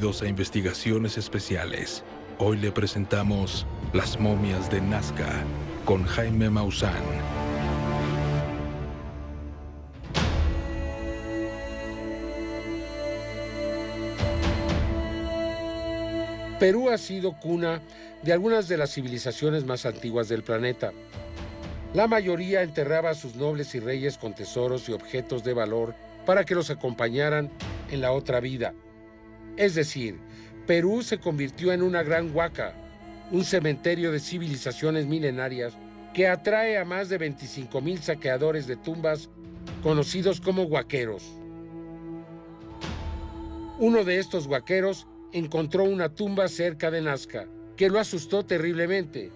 Bienvenidos a Investigaciones Especiales. Hoy le presentamos Las momias de Nazca con Jaime Maussan. Perú ha sido cuna de algunas de las civilizaciones más antiguas del planeta. La mayoría enterraba a sus nobles y reyes con tesoros y objetos de valor para que los acompañaran en la otra vida. Es decir, Perú se convirtió en una gran huaca, un cementerio de civilizaciones milenarias que atrae a más de 25,000 saqueadores de tumbas conocidos como huaqueros. Uno de estos huaqueros encontró una tumba cerca de Nazca, que lo asustó terriblemente.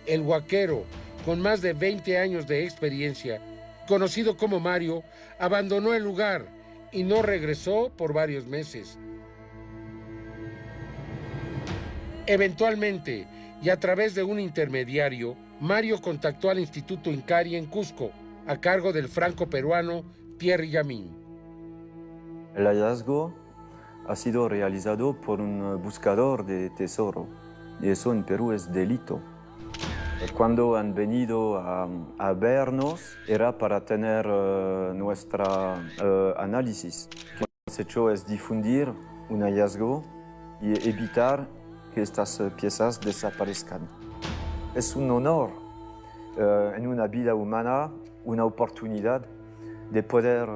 El huaquero, con más de 20 años de experiencia, conocido como Mario, abandonó el lugar y no regresó por varios meses. Eventualmente, y a través de un intermediario, Mario contactó al Instituto Incari en Cusco, a cargo del franco-peruano Thierry Llamín. El hallazgo ha sido realizado por un buscador de tesoro, y eso en Perú es delito. Cuando han venido a vernos era para tener nuestro análisis. Lo que hemos hecho es difundir un hallazgo y evitar que estas piezas desaparezcan. Es un honor en una vida humana, una oportunidad de poder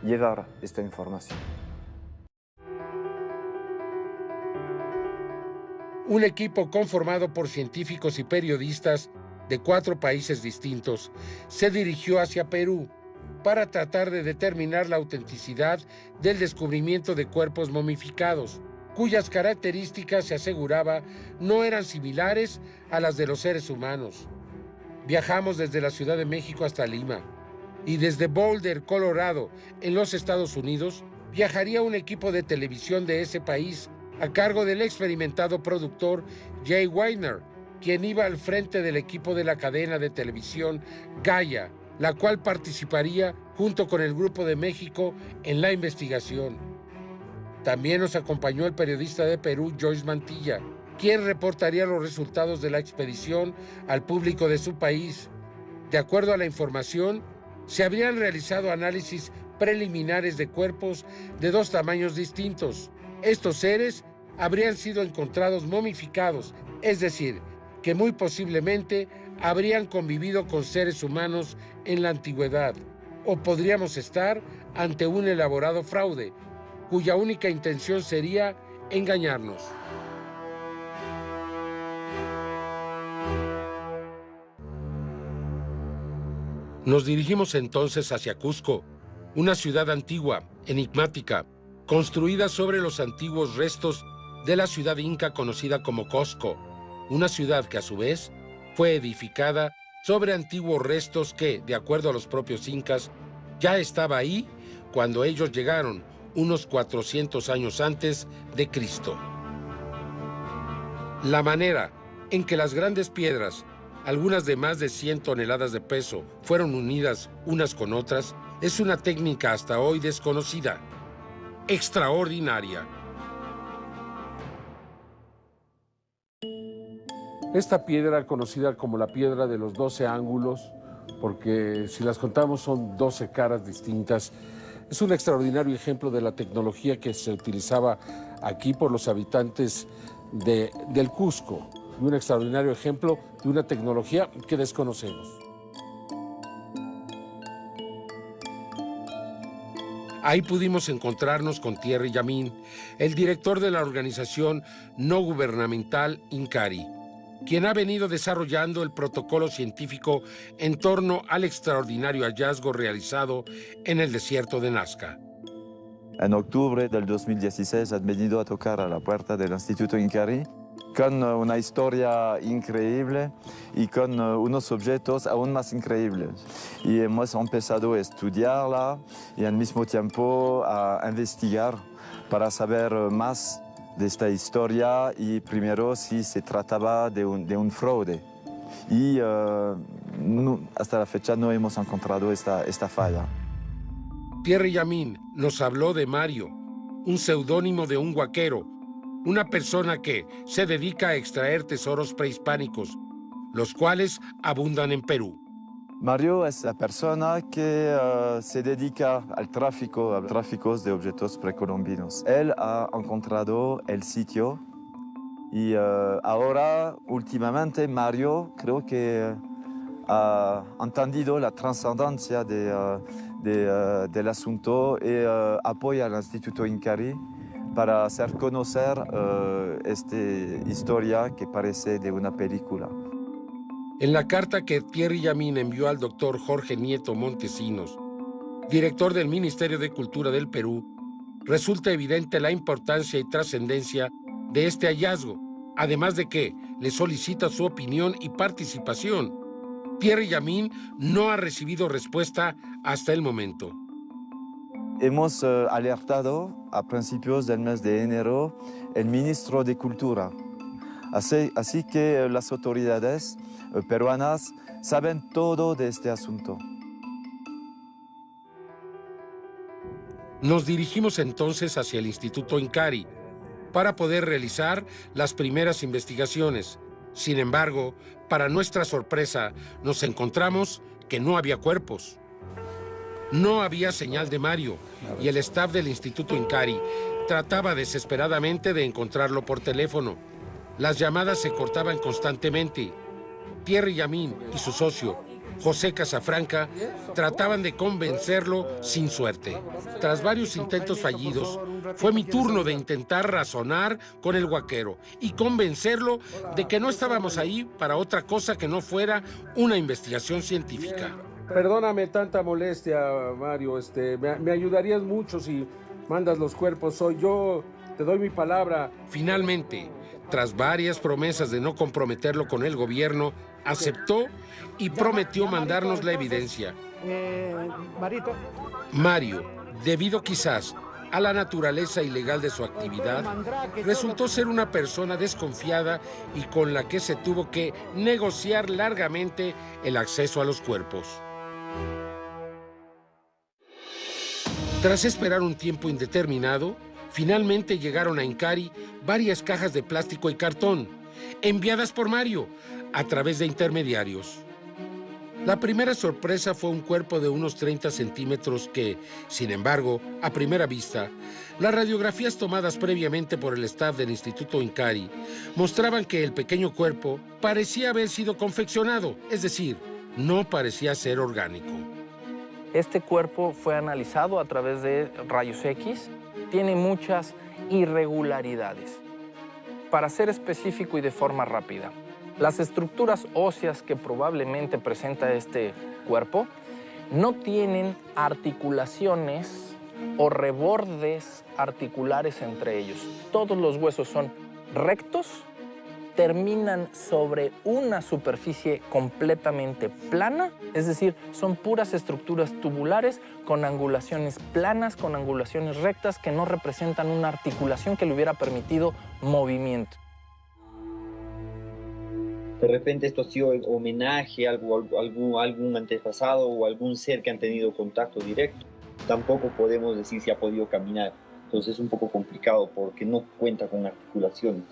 llevar esta información. Un equipo conformado por científicos y periodistas de 4 países distintos se dirigió hacia Perú para tratar de determinar la autenticidad del descubrimiento de cuerpos momificados, cuyas características se aseguraba no eran similares a las de los seres humanos. Viajamos desde la Ciudad de México hasta Lima, y desde Boulder, Colorado, en los Estados Unidos, viajaría un equipo de televisión de ese país a cargo del experimentado productor Jay Weiner, quien iba al frente del equipo de la cadena de televisión Gaia, la cual participaría junto con el Grupo de México en la investigación. También nos acompañó el periodista de Perú, Joyce Mantilla, quien reportaría los resultados de la expedición al público de su país. De acuerdo a la información, se habrían realizado análisis preliminares de cuerpos de 2 tamaños distintos. Estos seres habrían sido encontrados momificados, es decir, que muy posiblemente habrían convivido con seres humanos en la antigüedad, o podríamos estar ante un elaborado fraude, cuya única intención sería engañarnos. Nos dirigimos entonces hacia Cusco, una ciudad antigua, enigmática, construida sobre los antiguos restos de la ciudad inca conocida como Cosco, una ciudad que a su vez fue edificada sobre antiguos restos que, de acuerdo a los propios incas, ya estaba ahí cuando ellos llegaron unos 400 años antes de Cristo. La manera en que las grandes piedras, algunas de más de 100 toneladas de peso, fueron unidas unas con otras, es una técnica hasta hoy desconocida, extraordinaria. Esta piedra, conocida como la piedra de los 12 ángulos, porque si las contamos son 12 caras distintas, es un extraordinario ejemplo de la tecnología que se utilizaba aquí por los habitantes del Cusco, y un extraordinario ejemplo de una tecnología que desconocemos. Ahí pudimos encontrarnos con Thierry Llamín, el director de la organización no gubernamental Incari, quien ha venido desarrollando el protocolo científico en torno al extraordinario hallazgo realizado en el desierto de Nazca. En octubre del 2016 han venido a tocar a la puerta del Instituto Incari con una historia increíble y con unos objetos aún más increíbles. Y hemos empezado a estudiarla y al mismo tiempo a investigar para saber más de esta historia y primero si se trataba de un fraude. Y hasta la fecha no hemos encontrado esta falla. Thierry Llamín nos habló de Mario, un seudónimo de un huaquero, una persona que se dedica a extraer tesoros prehispánicos, los cuales abundan en Perú. Mario es la persona que se dedica al tráfico de objetos precolombinos. Él ha encontrado el sitio y ahora, últimamente, Mario creo que ha entendido la trascendencia del asunto y apoya al Instituto Incari para hacer conocer esta historia que parece de una película. En la carta que Thierry Llamín envió al doctor Jorge Nieto Montesinos, director del Ministerio de Cultura del Perú, resulta evidente la importancia y trascendencia de este hallazgo, además de que le solicita su opinión y participación. Thierry Llamín no ha recibido respuesta hasta el momento. Hemos alertado a principios del mes de enero el ministro de Cultura. Así que las autoridades peruanas saben todo de este asunto. Nos dirigimos entonces hacia el Instituto Incari para poder realizar las primeras investigaciones. Sin embargo, para nuestra sorpresa, nos encontramos que no había cuerpos. No había señal de Mario y el staff del Instituto Incari trataba desesperadamente de encontrarlo por teléfono. Las llamadas se cortaban constantemente. Thierry Llamín y su socio, José Casafranca, trataban de convencerlo sin suerte. Tras varios intentos fallidos, fue mi turno de intentar razonar con el huaquero y convencerlo de que no estábamos ahí para otra cosa que no fuera una investigación científica. Perdóname tanta molestia, Mario. Me ayudarías mucho si mandas los cuerpos hoy. Yo te doy mi palabra. Finalmente, tras varias promesas de no comprometerlo con el gobierno, aceptó y prometió mandarnos la evidencia. Mario, debido quizás a la naturaleza ilegal de su actividad, resultó ser una persona desconfiada y con la que se tuvo que negociar largamente el acceso a los cuerpos. Tras esperar un tiempo indeterminado, finalmente llegaron a Incari varias cajas de plástico y cartón, enviadas por Mario a través de intermediarios. La primera sorpresa fue un cuerpo de unos 30 centímetros que, sin embargo, a primera vista, las radiografías tomadas previamente por el staff del Instituto Incari mostraban que el pequeño cuerpo parecía haber sido confeccionado, es decir, no parecía ser orgánico. Este cuerpo fue analizado a través de rayos X, tiene muchas irregularidades. Para ser específico y de forma rápida, las estructuras óseas que probablemente presenta este cuerpo no tienen articulaciones o rebordes articulares entre ellos. Todos los huesos son rectos, terminan sobre una superficie completamente plana, es decir, son puras estructuras tubulares con angulaciones planas, con angulaciones rectas que no representan una articulación que le hubiera permitido movimiento. De repente esto ha sido homenaje a algún antepasado o algún ser que han tenido contacto directo. Tampoco podemos decir si ha podido caminar. Entonces es un poco complicado porque no cuenta con articulaciones.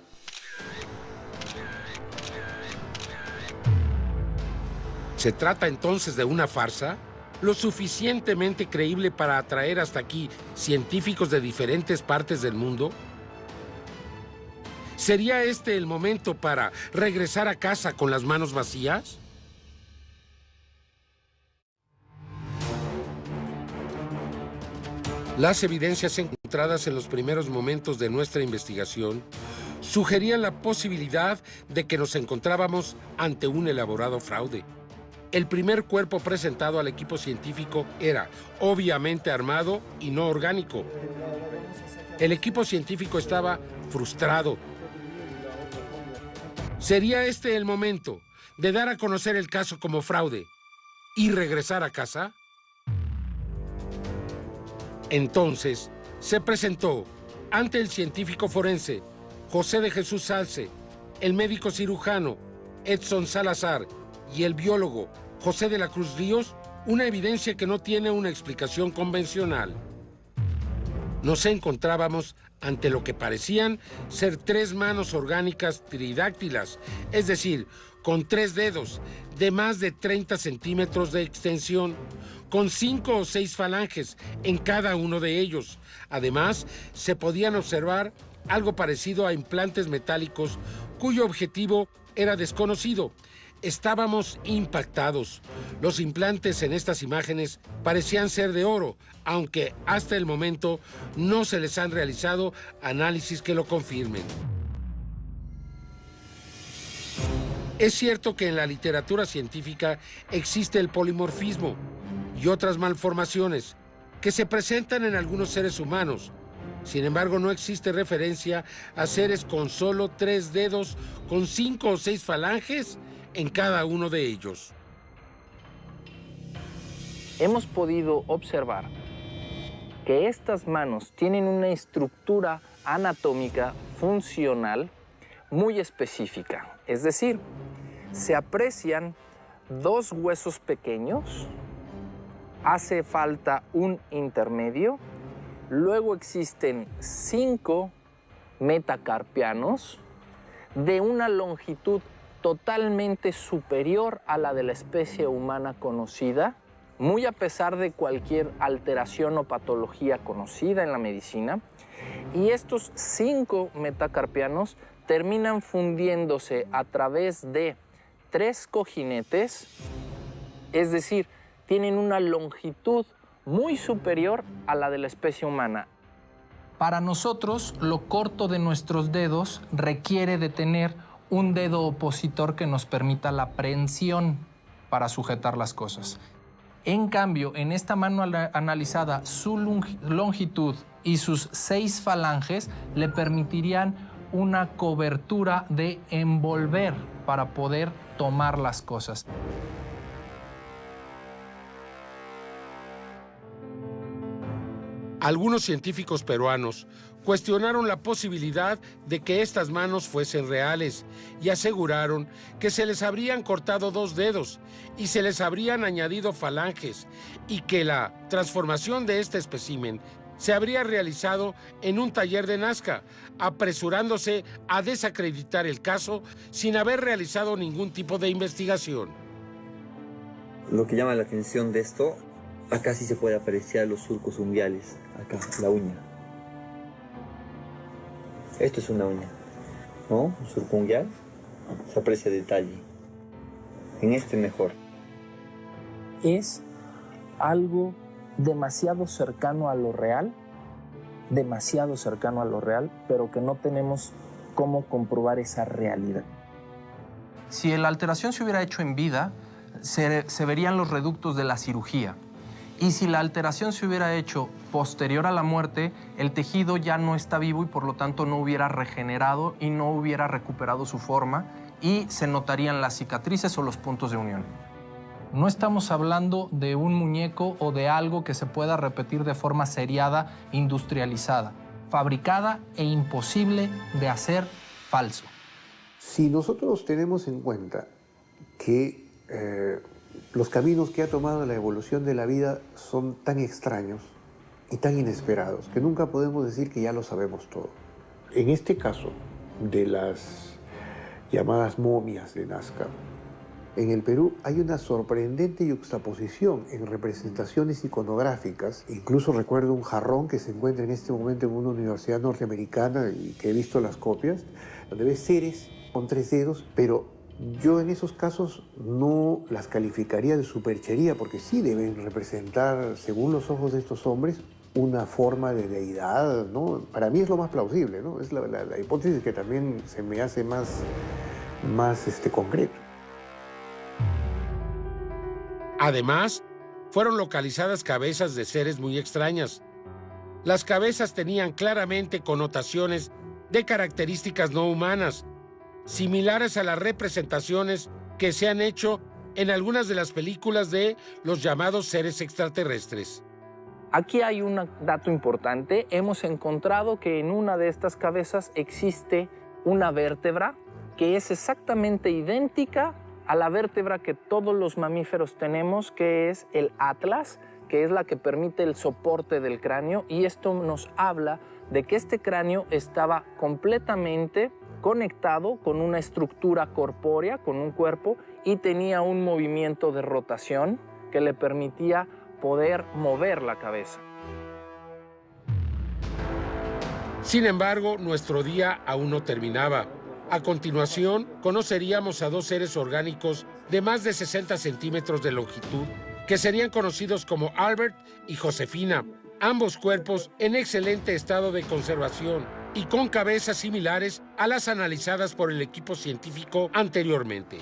¿Se trata entonces de una farsa? ¿Lo suficientemente creíble para atraer hasta aquí científicos de diferentes partes del mundo? ¿Sería este el momento para regresar a casa con las manos vacías? Las evidencias encontradas en los primeros momentos de nuestra investigación sugerían la posibilidad de que nos encontrábamos ante un elaborado fraude. El primer cuerpo presentado al equipo científico era obviamente armado y no orgánico. El equipo científico estaba frustrado. ¿Sería este el momento de dar a conocer el caso como fraude y regresar a casa? Entonces, se presentó ante el científico forense José de Jesús Salce, el médico cirujano Edson Salazar y el biólogo José de la Cruz Ríos una evidencia que no tiene una explicación convencional. Nos encontrábamos ante lo que parecían ser 3 manos orgánicas tridáctilas, es decir, con 3 dedos de más de 30 centímetros de extensión, con 5 o 6 falanges en cada uno de ellos. Además, se podían observar algo parecido a implantes metálicos cuyo objetivo era desconocido. Estábamos impactados. Los implantes en estas imágenes parecían ser de oro, aunque hasta el momento no se les han realizado análisis que lo confirmen. Es cierto que en la literatura científica existe el polimorfismo y otras malformaciones que se presentan en algunos seres humanos. Sin embargo, no existe referencia a seres con solo 3 dedos con 5 o 6 falanges en cada uno de ellos. Hemos podido observar que estas manos tienen una estructura anatómica funcional muy específica. Es decir, se aprecian 2 huesos pequeños, hace falta un intermedio, luego existen 5 metacarpianos de una longitud totalmente superior a la de la especie humana conocida, muy a pesar de cualquier alteración o patología conocida en la medicina. Y estos 5 metacarpianos terminan fundiéndose a través de 3 cojinetes, es decir, tienen una longitud muy superior a la de la especie humana. Para nosotros, lo corto de nuestros dedos requiere de tener un dedo opositor que nos permita la prensión para sujetar las cosas. En cambio, en esta mano analizada, su longitud y sus 6 falanges le permitirían una cobertura de envolver para poder tomar las cosas. Algunos científicos peruanos cuestionaron la posibilidad de que estas manos fuesen reales y aseguraron que se les habrían cortado 2 dedos y se les habrían añadido falanges y que la transformación de este espécimen se habría realizado en un taller de Nazca, apresurándose a desacreditar el caso sin haber realizado ningún tipo de investigación. Lo que llama la atención de esto, acá sí se puede apreciar los surcos unguiales, acá, la uña. Esto es una uña, ¿no? Un surco unguial, se aprecia detalle. En este mejor. Es algo demasiado cercano a lo real, pero que no tenemos cómo comprobar esa realidad. Si la alteración se hubiera hecho en vida, se verían los reductos de la cirugía. Y si la alteración se hubiera hecho posterior a la muerte, el tejido ya no está vivo y por lo tanto no hubiera regenerado y no hubiera recuperado su forma y se notarían las cicatrices o los puntos de unión. No estamos hablando de un muñeco o de algo que se pueda repetir de forma seriada, industrializada, fabricada e imposible de hacer falso. Si nosotros tenemos en cuenta que los caminos que ha tomado la evolución de la vida son tan extraños y tan inesperados que nunca podemos decir que ya lo sabemos todo. En este caso de las llamadas momias de Nazca, en el Perú hay una sorprendente yuxtaposición en representaciones iconográficas. Incluso recuerdo un jarrón que se encuentra en este momento en una universidad norteamericana y que he visto las copias, donde ves seres con 3 dedos, pero yo en esos casos no las calificaría de superchería, porque sí deben representar, según los ojos de estos hombres, una forma de deidad, ¿no? Para mí es lo más plausible, ¿no? Es la hipótesis que también se me hace más concreto. Además, fueron localizadas cabezas de seres muy extrañas. Las cabezas tenían claramente connotaciones de características no humanas, similares a las representaciones que se han hecho en algunas de las películas de los llamados seres extraterrestres. Aquí hay un dato importante. Hemos encontrado que en una de estas cabezas existe una vértebra que es exactamente idéntica a la vértebra que todos los mamíferos tenemos, que es el atlas. que es la que permite el soporte del cráneo, y esto nos habla de que este cráneo estaba completamente conectado con una estructura corpórea, con un cuerpo, y tenía un movimiento de rotación que le permitía poder mover la cabeza. Sin embargo, nuestro día aún no terminaba. A continuación, conoceríamos a dos seres orgánicos de más de 60 centímetros de longitud, que serían conocidos como Albert y Josefina, ambos cuerpos en excelente estado de conservación y con cabezas similares a las analizadas por el equipo científico anteriormente.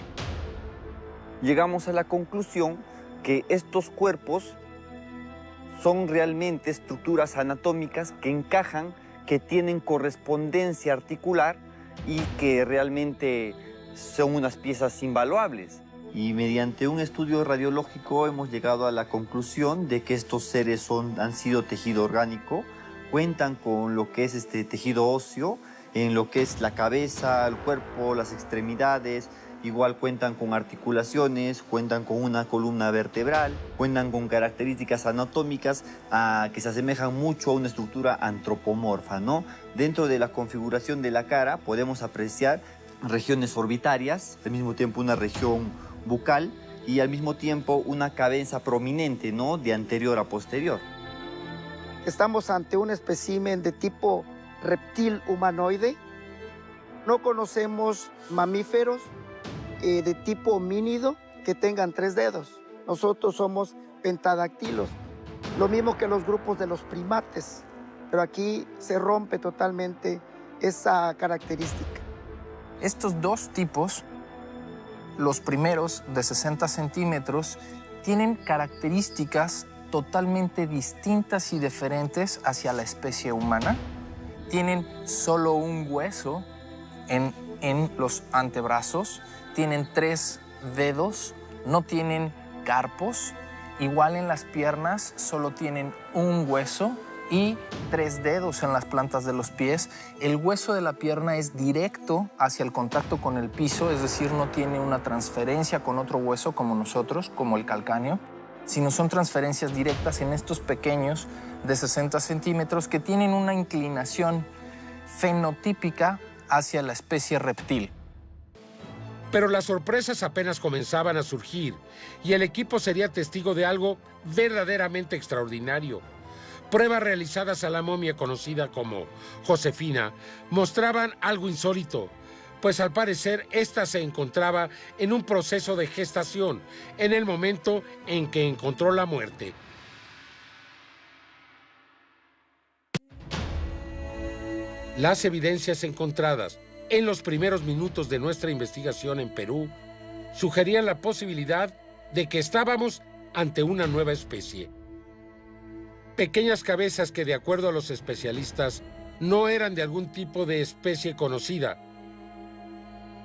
Llegamos a la conclusión que estos cuerpos son realmente estructuras anatómicas que encajan, que tienen correspondencia articular y que realmente son unas piezas invaluables. Y mediante un estudio radiológico hemos llegado a la conclusión de que estos seres han sido tejido orgánico, cuentan con lo que es este tejido óseo, en lo que es la cabeza, el cuerpo, las extremidades. Igual cuentan con articulaciones, cuentan con una columna vertebral, cuentan con características anatómicas que se asemejan mucho a una estructura antropomorfa, ¿no? Dentro de la configuración de la cara podemos apreciar regiones orbitarias, al mismo tiempo una región bucal y al mismo tiempo una cabeza prominente, ¿no? De anterior a posterior. Estamos ante un espécimen de tipo reptil humanoide. No conocemos mamíferos de tipo homínido que tengan 3 dedos. Nosotros somos pentadactilos, lo mismo que los grupos de los primates, pero aquí se rompe totalmente esa característica. Estos dos tipos, los primeros de 60 centímetros, tienen características totalmente distintas y diferentes hacia la especie humana. Tienen solo un hueso en los antebrazos, tienen 3 dedos, no tienen carpos, igual en las piernas solo tienen un hueso y 3 dedos en las plantas de los pies. El hueso de la pierna es directo hacia el contacto con el piso, es decir, no tiene una transferencia con otro hueso como nosotros, como el calcáneo, sino son transferencias directas en estos pequeños de 60 centímetros que tienen una inclinación fenotípica hacia la especie reptil. Pero las sorpresas apenas comenzaban a surgir y el equipo sería testigo de algo verdaderamente extraordinario. Pruebas realizadas a la momia conocida como Josefina mostraban algo insólito, pues al parecer esta se encontraba en un proceso de gestación en el momento en que encontró la muerte. Las evidencias encontradas en los primeros minutos de nuestra investigación en Perú sugerían la posibilidad de que estábamos ante una nueva especie. Pequeñas cabezas que, de acuerdo a los especialistas, no eran de algún tipo de especie conocida,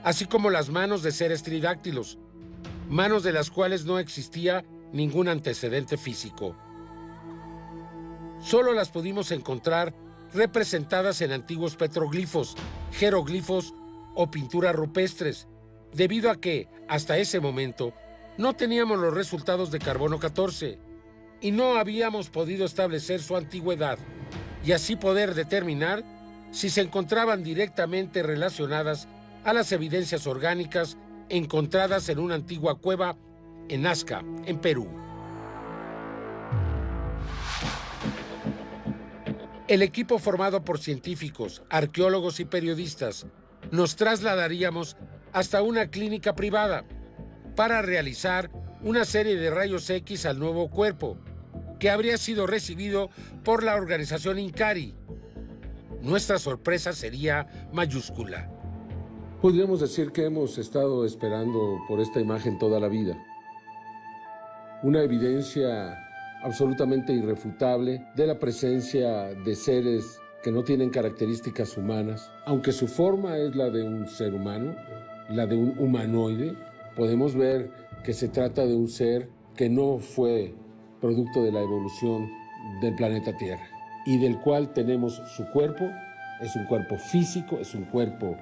así como las manos de seres tridáctilos, manos de las cuales no existía ningún antecedente físico. Solo las pudimos encontrar representadas en antiguos petroglifos, jeroglifos o pinturas rupestres, debido a que, hasta ese momento, no teníamos los resultados de carbono 14 y no habíamos podido establecer su antigüedad y así poder determinar si se encontraban directamente relacionadas a las evidencias orgánicas encontradas en una antigua cueva en Nazca, en Perú. El equipo formado por científicos, arqueólogos y periodistas nos trasladaríamos hasta una clínica privada para realizar una serie de rayos X al nuevo cuerpo, que habría sido recibido por la organización INCARI. Nuestra sorpresa sería mayúscula. Podríamos decir que hemos estado esperando por esta imagen toda la vida. Una evidencia absolutamente irrefutable de la presencia de seres que no tienen características humanas. Aunque su forma es la de un ser humano, la de un humanoide, podemos ver que se trata de un ser que no fue producto de la evolución del planeta Tierra y del cual tenemos su cuerpo. Es un cuerpo físico, es un cuerpo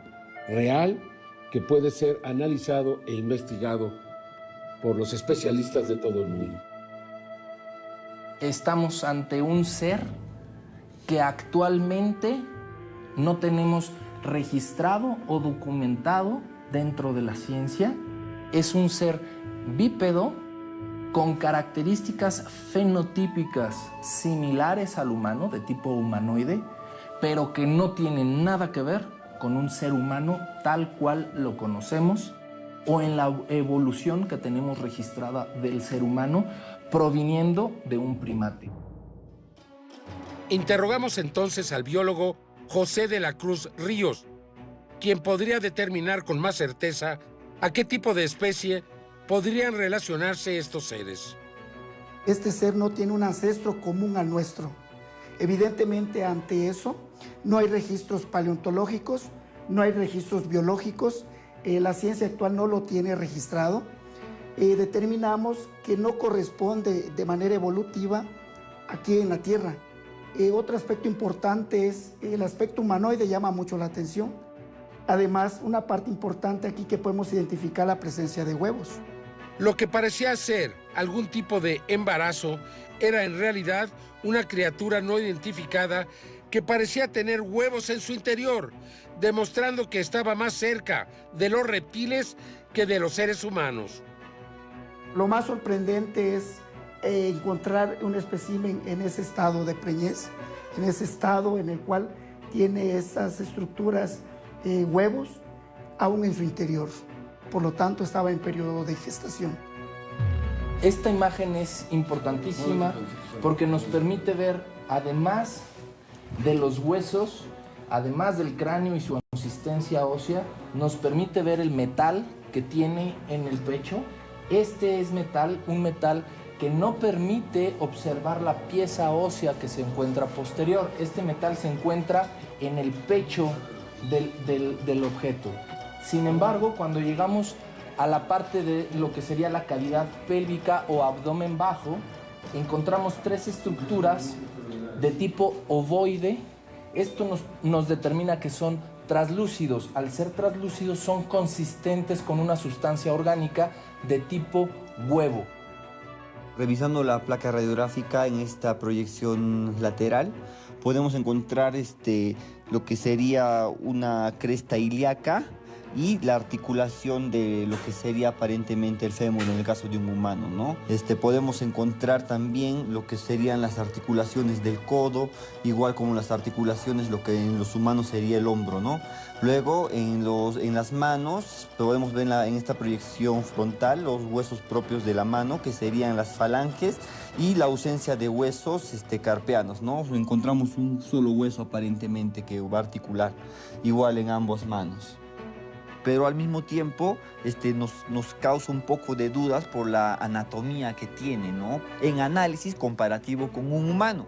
real que puede ser analizado e investigado por los especialistas de todo el mundo. estamos ante un ser que actualmente no tenemos registrado o documentado dentro de la ciencia. Es un ser bípedo con características fenotípicas similares al humano, de tipo humanoide, pero que no tienen nada que ver con un ser humano tal cual lo conocemos o en la evolución que tenemos registrada del ser humano proviniendo de un primate. Interrogamos entonces al biólogo José de la Cruz Ríos, quien podría determinar con más certeza a qué tipo de especie podrían relacionarse estos seres. Este ser no tiene un ancestro común al nuestro. Evidentemente, ante eso, no hay registros paleontológicos, no hay registros biológicos, la ciencia actual no lo tiene registrado. Determinamos que no corresponde de manera evolutiva aquí en la Tierra. Otro aspecto importante es el aspecto humanoide, llama mucho la atención. Además, una parte importante aquí que podemos identificar la presencia de huevos. Lo que parecía ser algún tipo de embarazo era en realidad una criatura no identificada que parecía tener huevos en su interior, demostrando que estaba más cerca de los reptiles que de los seres humanos. Lo más sorprendente es encontrar un espécimen en ese estado de preñez, en ese estado en el cual tiene esas estructuras, huevos, aún en su interior. Por lo tanto, estaba en periodo de gestación. Esta imagen es importantísima porque nos permite ver, además de los huesos, además del cráneo y su consistencia ósea, nos permite ver el metal que tiene en el pecho. Este es metal, un metal que no permite observar la pieza ósea que se encuentra posterior. Este metal se encuentra en el pecho del objeto. Sin embargo, cuando llegamos a la parte de lo que sería la cavidad pélvica o abdomen bajo, encontramos tres estructuras de tipo ovoide. Esto nos determina que son translúcidos. Al ser translúcidos son consistentes con una sustancia orgánica de tipo huevo. Revisando la placa radiográfica en esta proyección lateral, podemos encontrar lo que sería una cresta ilíaca y la articulación de lo que sería aparentemente el fémur en el caso de un humano, ¿no? Podemos encontrar también lo que serían las articulaciones del codo, igual como las articulaciones, lo que en los humanos sería el hombro, ¿no? Luego en las manos podemos ver en esta proyección frontal los huesos propios de la mano, que serían las falanges, y la ausencia de huesos carpianos, ¿no? Encontramos un solo hueso aparentemente que va a articular, igual en ambas manos. Pero al mismo tiempo nos causa un poco de dudas por la anatomía que tiene, ¿no? En análisis comparativo con un humano.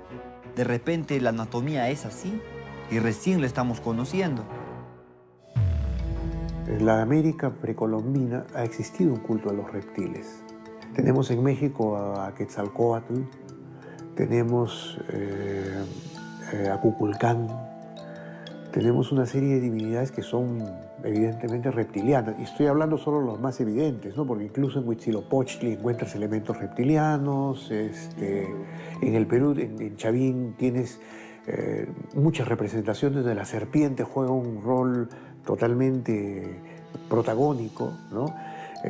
De repente la anatomía es así y recién la estamos conociendo. En la América precolombina ha existido un culto a los reptiles. Tenemos en México a Quetzalcóatl, tenemos a Cuculcán, tenemos una serie de divinidades que son evidentemente reptilianas. Y estoy hablando solo de los más evidentes, ¿no? Porque incluso en Huitzilopochtli encuentras elementos reptilianos. En el Perú, en Chavín, tienes muchas representaciones de la serpiente, juega un rol totalmente protagónico, ¿no?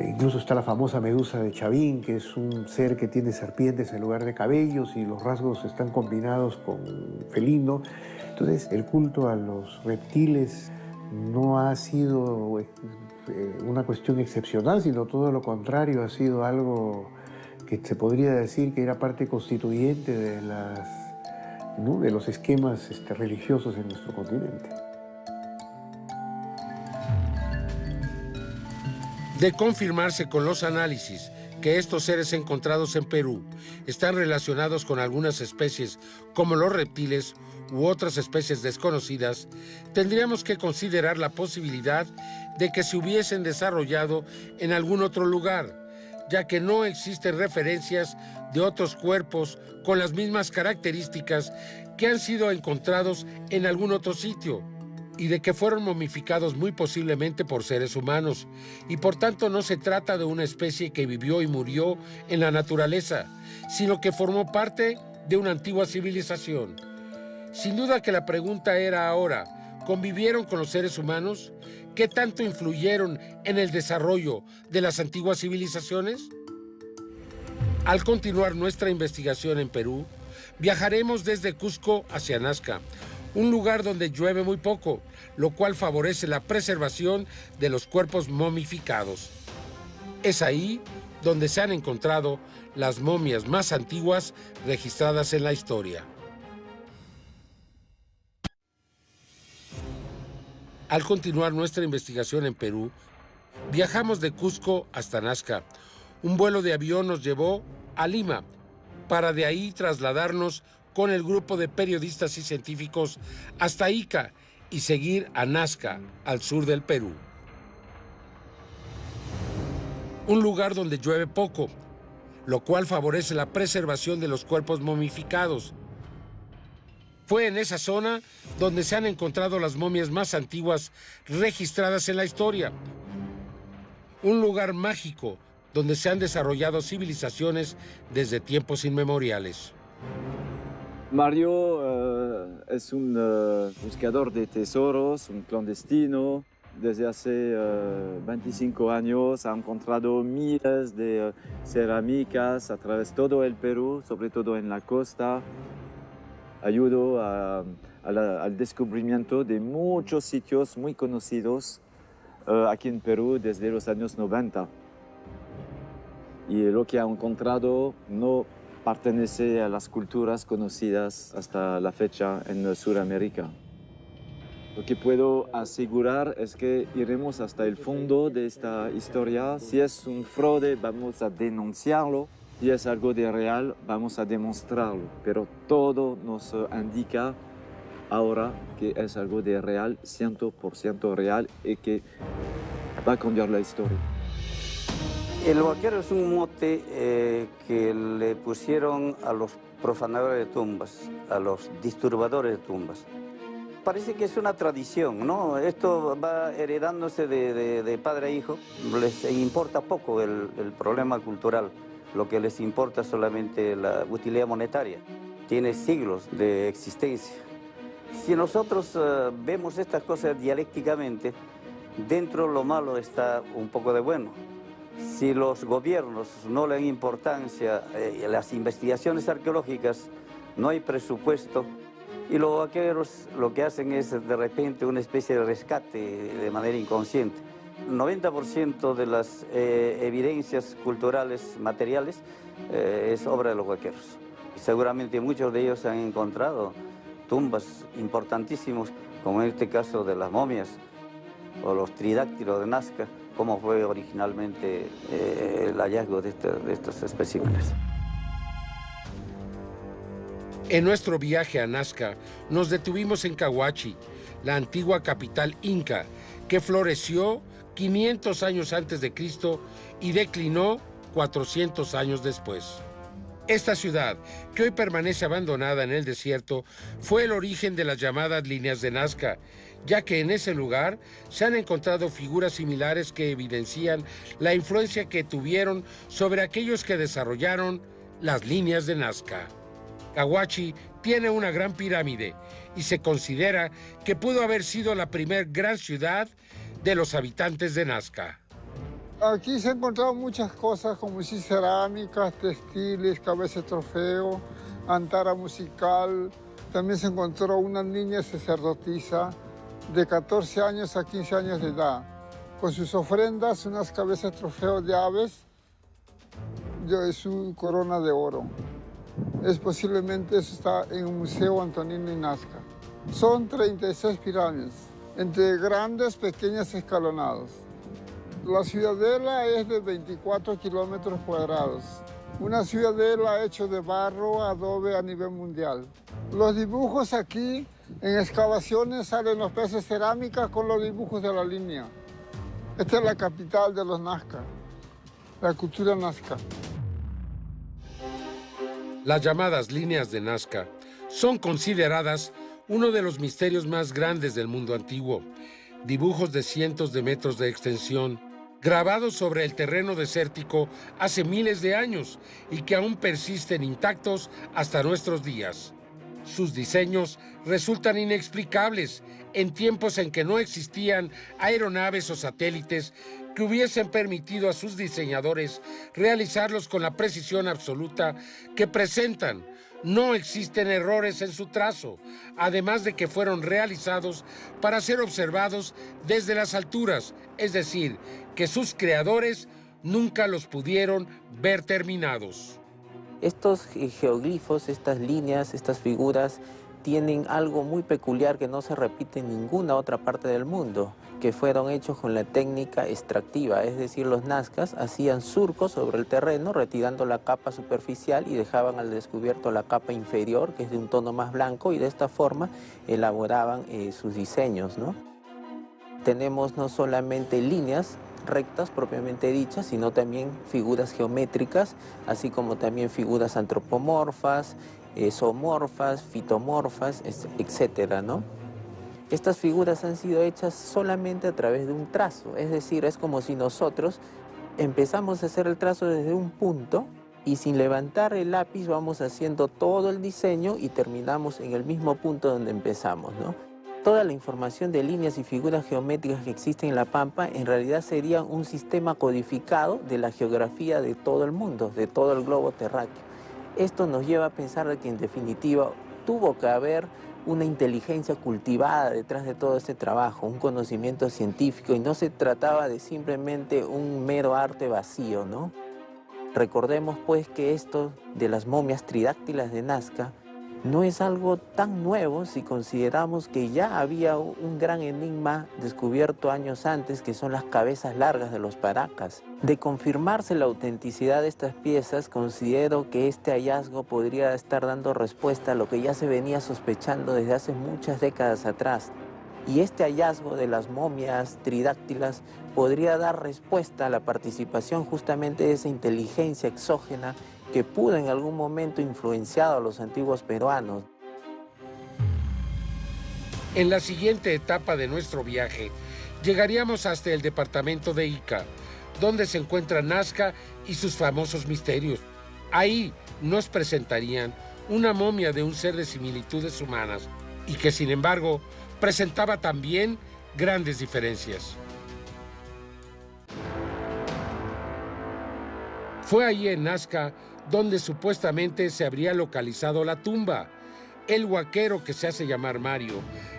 Incluso está la famosa medusa de Chavín, que es un ser que tiene serpientes en lugar de cabellos y los rasgos están combinados con felino. Entonces, el culto a los reptiles no ha sido una cuestión excepcional, sino todo lo contrario, ha sido algo que se podría decir que era parte constituyente de los esquemas religiosos en nuestro continente. De confirmarse con los análisis que estos seres encontrados en Perú están relacionados con algunas especies como los reptiles u otras especies desconocidas, tendríamos que considerar la posibilidad de que se hubiesen desarrollado en algún otro lugar, ya que no existen referencias de otros cuerpos con las mismas características que han sido encontrados en algún otro sitio, y de que fueron momificados muy posiblemente por seres humanos, y por tanto no se trata de una especie que vivió y murió en la naturaleza, sino que formó parte de una antigua civilización? Sin duda que la pregunta era ahora, ¿convivieron con los seres humanos? ¿Qué tanto influyeron en el desarrollo de las antiguas civilizaciones? Al continuar nuestra investigación en Perú, viajaremos desde Cusco hacia Nazca, un lugar donde llueve muy poco, lo cual favorece la preservación de los cuerpos momificados. Es ahí donde se han encontrado las momias más antiguas registradas en la historia. Al continuar nuestra investigación en Perú, viajamos de Cusco hasta Nazca. Un vuelo de avión nos llevó a Lima, para de ahí trasladarnos con el grupo de periodistas y científicos hasta Ica y seguir a Nazca, al sur del Perú. Un lugar donde llueve poco, lo cual favorece la preservación de los cuerpos momificados. Fue en esa zona donde se han encontrado las momias más antiguas registradas en la historia. Un lugar mágico donde se han desarrollado civilizaciones desde tiempos inmemoriales. Mario es un buscador de tesoros, un clandestino. Desde hace 25 años ha encontrado miles de cerámicas a través de todo el Perú, sobre todo en la costa. Ayudó al descubrimiento de muchos sitios muy conocidos aquí en Perú desde los años 90. Y lo que ha encontrado no pertenece a las culturas conocidas hasta la fecha en Sudamérica. Lo que puedo asegurar es que iremos hasta el fondo de esta historia. Si es un fraude, vamos a denunciarlo. Si es algo de real, vamos a demostrarlo. Pero todo nos indica ahora que es algo de real, 100% real, y que va a cambiar la historia. El vaquero es un mote que le pusieron a los profanadores de tumbas, a los disturbadores de tumbas. Parece que es una tradición, ¿no? Esto va heredándose de padre a hijo. Les importa poco el problema cultural. Lo que les importa es solamente la utilidad monetaria. Tiene siglos de existencia. Si nosotros vemos estas cosas dialécticamente, dentro de lo malo está un poco de bueno. Si los gobiernos no le dan importancia a las investigaciones arqueológicas, no hay presupuesto. Y los vaqueros lo que hacen es de repente una especie de rescate de manera inconsciente. 90% de las evidencias culturales materiales es obra de los vaqueros. Y seguramente muchos de ellos han encontrado tumbas importantísimas, como en este caso de las momias o los tridáctilos de Nazca, como fue originalmente el hallazgo de estos especímenes. En nuestro viaje a Nazca, nos detuvimos en Cahuachi, la antigua capital inca, que floreció 500 años antes de Cristo y declinó 400 años después. Esta ciudad, que hoy permanece abandonada en el desierto, fue el origen de las llamadas líneas de Nazca, ya que en ese lugar se han encontrado figuras similares que evidencian la influencia que tuvieron sobre aquellos que desarrollaron las líneas de Nazca. Cahuachi tiene una gran pirámide y se considera que pudo haber sido la primer gran ciudad de los habitantes de Nazca. Aquí se han encontrado muchas cosas como cerámicas, textiles, cabezas de trofeo, antara musical. También se encontró una niña sacerdotisa de 14 años a 15 años de edad, con sus ofrendas, unas cabezas de trofeo de aves y su corona de oro. Posiblemente eso está en el Museo Antonino y Nazca. Son 36 pirámides, entre grandes, pequeñas, escalonados. La ciudadela es de 24 kilómetros cuadrados. Una ciudadela hecha de barro, adobe a nivel mundial. Los dibujos aquí, en excavaciones, salen los peces de cerámica con los dibujos de la línea. Esta es la capital de los Nazca, la cultura Nazca. Las llamadas líneas de Nazca son consideradas uno de los misterios más grandes del mundo antiguo. Dibujos de cientos de metros de extensión, grabados sobre el terreno desértico hace miles de años y que aún persisten intactos hasta nuestros días. Sus diseños resultan inexplicables en tiempos en que no existían aeronaves o satélites que hubiesen permitido a sus diseñadores realizarlos con la precisión absoluta que presentan. No existen errores en su trazo, además de que fueron realizados para ser observados desde las alturas, es decir, que sus creadores nunca los pudieron ver terminados. Estos geoglifos, estas líneas, estas figuras, tienen algo muy peculiar que no se repite en ninguna otra parte del mundo, que fueron hechos con la técnica extractiva, es decir, los nazcas hacían surcos sobre el terreno retirando la capa superficial y dejaban al descubierto la capa inferior, que es de un tono más blanco, y de esta forma elaboraban sus diseños, ¿no? Tenemos no solamente líneas rectas propiamente dichas, sino también figuras geométricas, así como también figuras antropomorfas, zoomorfas, fitomorfas, etcétera, ¿no? Estas figuras han sido hechas solamente a través de un trazo, es decir, es como si nosotros empezamos a hacer el trazo desde un punto y sin levantar el lápiz vamos haciendo todo el diseño y terminamos en el mismo punto donde empezamos, ¿no? Toda la información de líneas y figuras geométricas que existen en La Pampa en realidad sería un sistema codificado de la geografía de todo el mundo, de todo el globo terráqueo. Esto nos lleva a pensar de que en definitiva tuvo que haber una inteligencia cultivada detrás de todo este trabajo, un conocimiento científico, y no se trataba de simplemente un mero arte vacío, ¿no? Recordemos pues que esto de las momias tridáctilas de Nazca no es algo tan nuevo si consideramos que ya había un gran enigma descubierto años antes, que son las cabezas largas de los paracas. De confirmarse la autenticidad de estas piezas, considero que este hallazgo podría estar dando respuesta a lo que ya se venía sospechando desde hace muchas décadas atrás. Y este hallazgo de las momias tridáctilas podría dar respuesta a la participación justamente de esa inteligencia exógena que pudo en algún momento influenciado a los antiguos peruanos. En la siguiente etapa de nuestro viaje, llegaríamos hasta el departamento de Ica, donde se encuentra Nazca y sus famosos misterios. Ahí nos presentarían una momia de un ser de similitudes humanas y que, sin embargo, presentaba también grandes diferencias. Fue ahí en Nazca donde supuestamente se habría localizado la tumba. El huaquero, que se hace llamar Mario,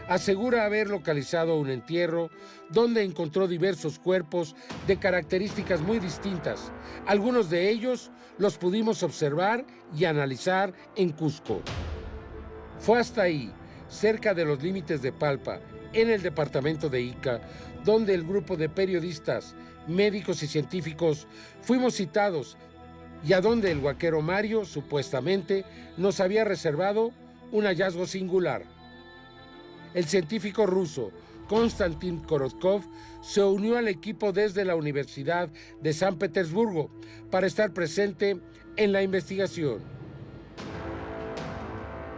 asegura haber localizado un entierro donde encontró diversos cuerpos de características muy distintas. Algunos de ellos los pudimos observar y analizar en Cusco. Fue hasta ahí, cerca de los límites de Palpa, en el departamento de Ica, donde el grupo de periodistas, médicos y científicos fuimos citados y a donde el huaquero Mario supuestamente nos había reservado un hallazgo singular. El científico ruso Konstantin Korotkov se unió al equipo desde la Universidad de San Petersburgo para estar presente en la investigación.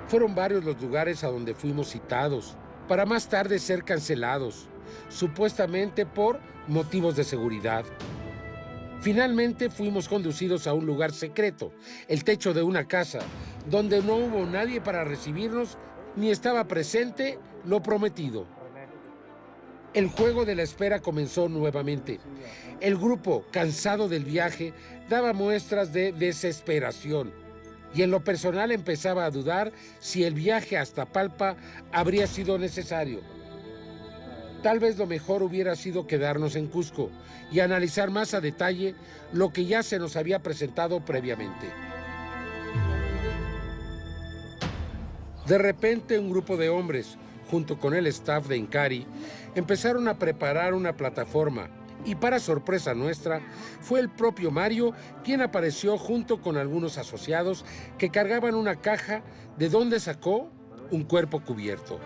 Fueron varios los lugares a donde fuimos citados, para más tarde ser cancelados, supuestamente por motivos de seguridad. Finalmente fuimos conducidos a un lugar secreto, el techo de una casa, donde no hubo nadie para recibirnos ni estaba presente lo prometido. El juego de la espera comenzó nuevamente. El grupo, cansado del viaje, daba muestras de desesperación y en lo personal empezaba a dudar si el viaje hasta Palpa habría sido necesario. Tal vez lo mejor hubiera sido quedarnos en Cusco y analizar más a detalle lo que ya se nos había presentado previamente. De repente, un grupo de hombres, junto con el staff de Incari, empezaron a preparar una plataforma y, para sorpresa nuestra, fue el propio Mario quien apareció junto con algunos asociados que cargaban una caja de donde sacó un cuerpo cubierto.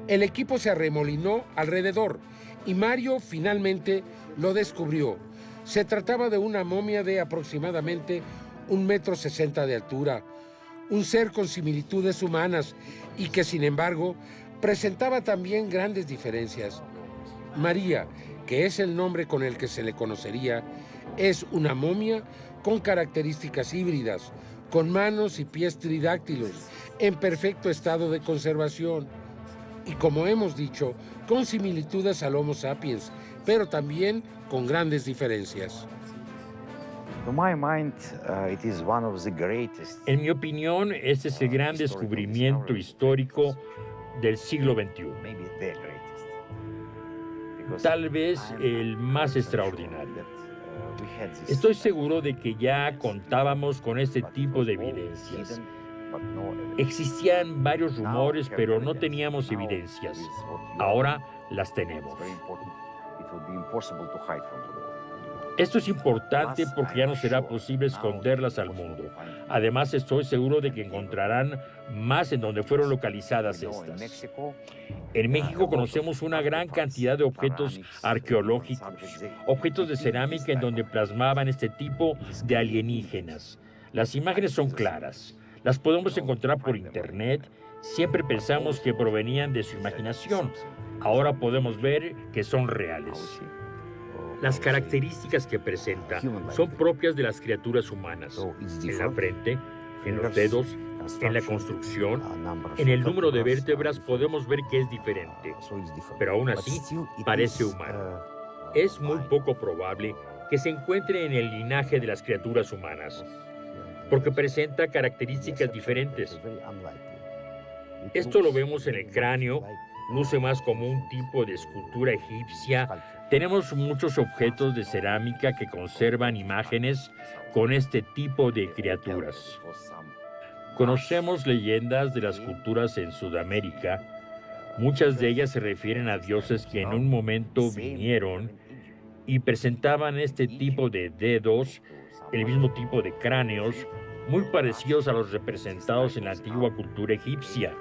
El equipo se arremolinó alrededor y Mario finalmente lo descubrió. Se trataba de una momia de aproximadamente 1,60 m de altura, un ser con similitudes humanas y que, sin embargo, presentaba también grandes diferencias. María, que es el nombre con el que se le conocería, es una momia con características híbridas, con manos y pies tridáctilos, en perfecto estado de conservación. Y como hemos dicho, con similitudes al Homo sapiens, pero también con grandes diferencias. En mi opinión, este es el gran descubrimiento histórico del siglo XXI. Tal vez el más extraordinario. Estoy seguro de que ya contábamos con este tipo de evidencias. Existían varios rumores, pero no teníamos evidencias. Ahora las tenemos. Esto es importante porque ya no será posible esconderlas al mundo. Además, estoy seguro de que encontrarán más en donde fueron localizadas estas. En México conocemos una gran cantidad de objetos arqueológicos, objetos de cerámica en donde plasmaban este tipo de alienígenas. Las imágenes son claras, las podemos encontrar por internet. Siempre pensamos que provenían de su imaginación. Ahora podemos ver que son reales. Las características que presenta son propias de las criaturas humanas. En la frente, en los dedos, en la construcción, en el número de vértebras podemos ver que es diferente, pero aún así parece humano. Es muy poco probable que se encuentre en el linaje de las criaturas humanas, porque presenta características diferentes. Esto lo vemos en el cráneo, luce más como un tipo de escultura egipcia. Tenemos muchos objetos de cerámica que conservan imágenes con este tipo de criaturas. Conocemos leyendas de las culturas en Sudamérica. Muchas de ellas se refieren a dioses que en un momento vinieron y presentaban este tipo de dedos, el mismo tipo de cráneos, muy parecidos a los representados en la antigua cultura egipcia.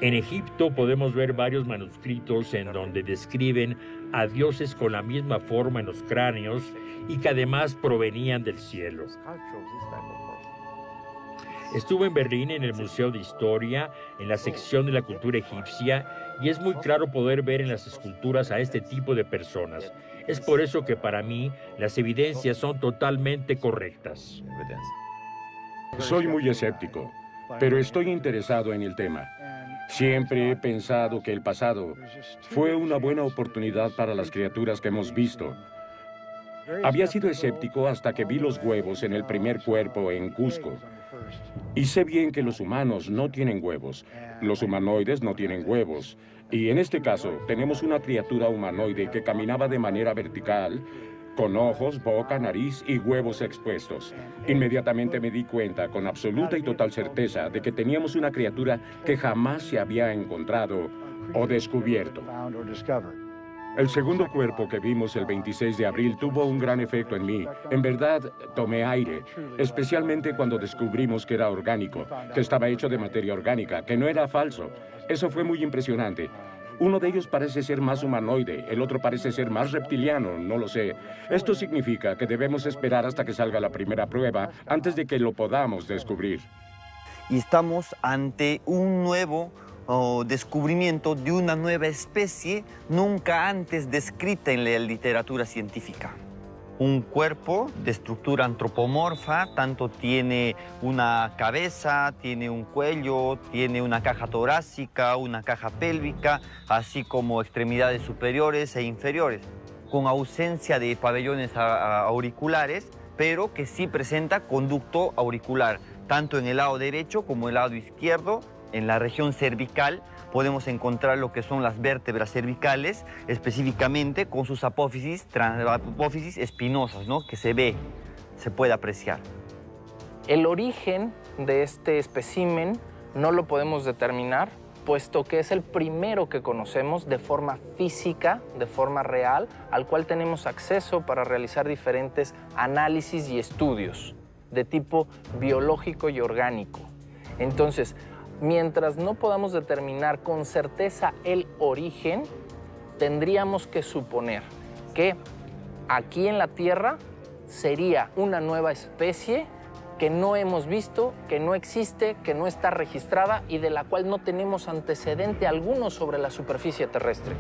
En Egipto podemos ver varios manuscritos en donde describen a dioses con la misma forma en los cráneos y que además provenían del cielo. Estuve en Berlín en el Museo de Historia, en la sección de la cultura egipcia, y es muy claro poder ver en las esculturas a este tipo de personas. Es por eso que para mí las evidencias son totalmente correctas. Soy muy escéptico, pero estoy interesado en el tema. Siempre he pensado que el pasado fue una buena oportunidad para las criaturas que hemos visto. Había sido escéptico hasta que vi los huevos en el primer cuerpo en Cusco. Y sé bien que los humanos no tienen huevos, los humanoides no tienen huevos. Y en este caso, tenemos una criatura humanoide que caminaba de manera vertical, con ojos, boca, nariz y huevos expuestos. Inmediatamente me di cuenta, con absoluta y total certeza, de que teníamos una criatura que jamás se había encontrado o descubierto. El segundo cuerpo que vimos el 26 de abril tuvo un gran efecto en mí. En verdad, tomé aire, especialmente cuando descubrimos que era orgánico, que estaba hecho de materia orgánica, que no era falso. Eso fue muy impresionante. Uno de ellos parece ser más humanoide, el otro parece ser más reptiliano, no lo sé. Esto significa que debemos esperar hasta que salga la primera prueba antes de que lo podamos descubrir. Y estamos ante un nuevo descubrimiento de una nueva especie nunca antes descrita en la literatura científica. Un cuerpo de estructura antropomorfa, tanto tiene una cabeza, tiene un cuello, tiene una caja torácica, una caja pélvica, así como extremidades superiores e inferiores, con ausencia de pabellones auriculares, pero que sí presenta conducto auricular, tanto en el lado derecho como en el lado izquierdo. En la región cervical podemos encontrar lo que son las vértebras cervicales, específicamente con sus apófisis espinosas, ¿no? Que se puede apreciar. El origen de este espécimen no lo podemos determinar, puesto que es el primero que conocemos de forma física, de forma real, al cual tenemos acceso para realizar diferentes análisis y estudios de tipo biológico y orgánico. Entonces, mientras no podamos determinar con certeza el origen, tendríamos que suponer que aquí en la Tierra sería una nueva especie que no hemos visto, que no existe, que no está registrada y de la cual no tenemos antecedente alguno sobre la superficie terrestre.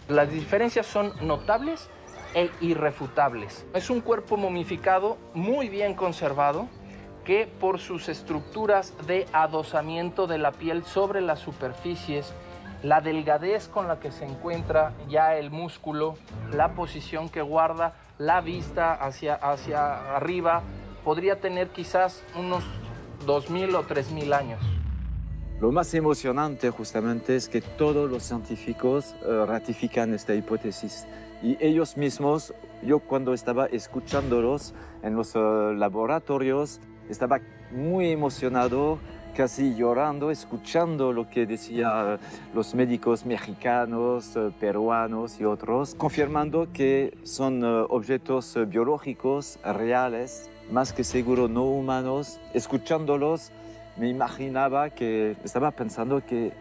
Las diferencias son notables e irrefutables. Es un cuerpo momificado muy bien conservado que por sus estructuras de adosamiento de la piel sobre las superficies, la delgadez con la que se encuentra ya el músculo, la posición que guarda, la vista hacia arriba, podría tener quizás unos 2.000 o 3.000 años. Lo más emocionante justamente es que todos los científicos ratifican esta hipótesis. Y ellos mismos, yo cuando estaba escuchándolos en los laboratorios, estaba muy emocionado, casi llorando, escuchando lo que decían los médicos mexicanos, peruanos y otros, confirmando que son objetos biológicos reales, más que seguro no humanos. Escuchándolos, me imaginaba que estaba pensando que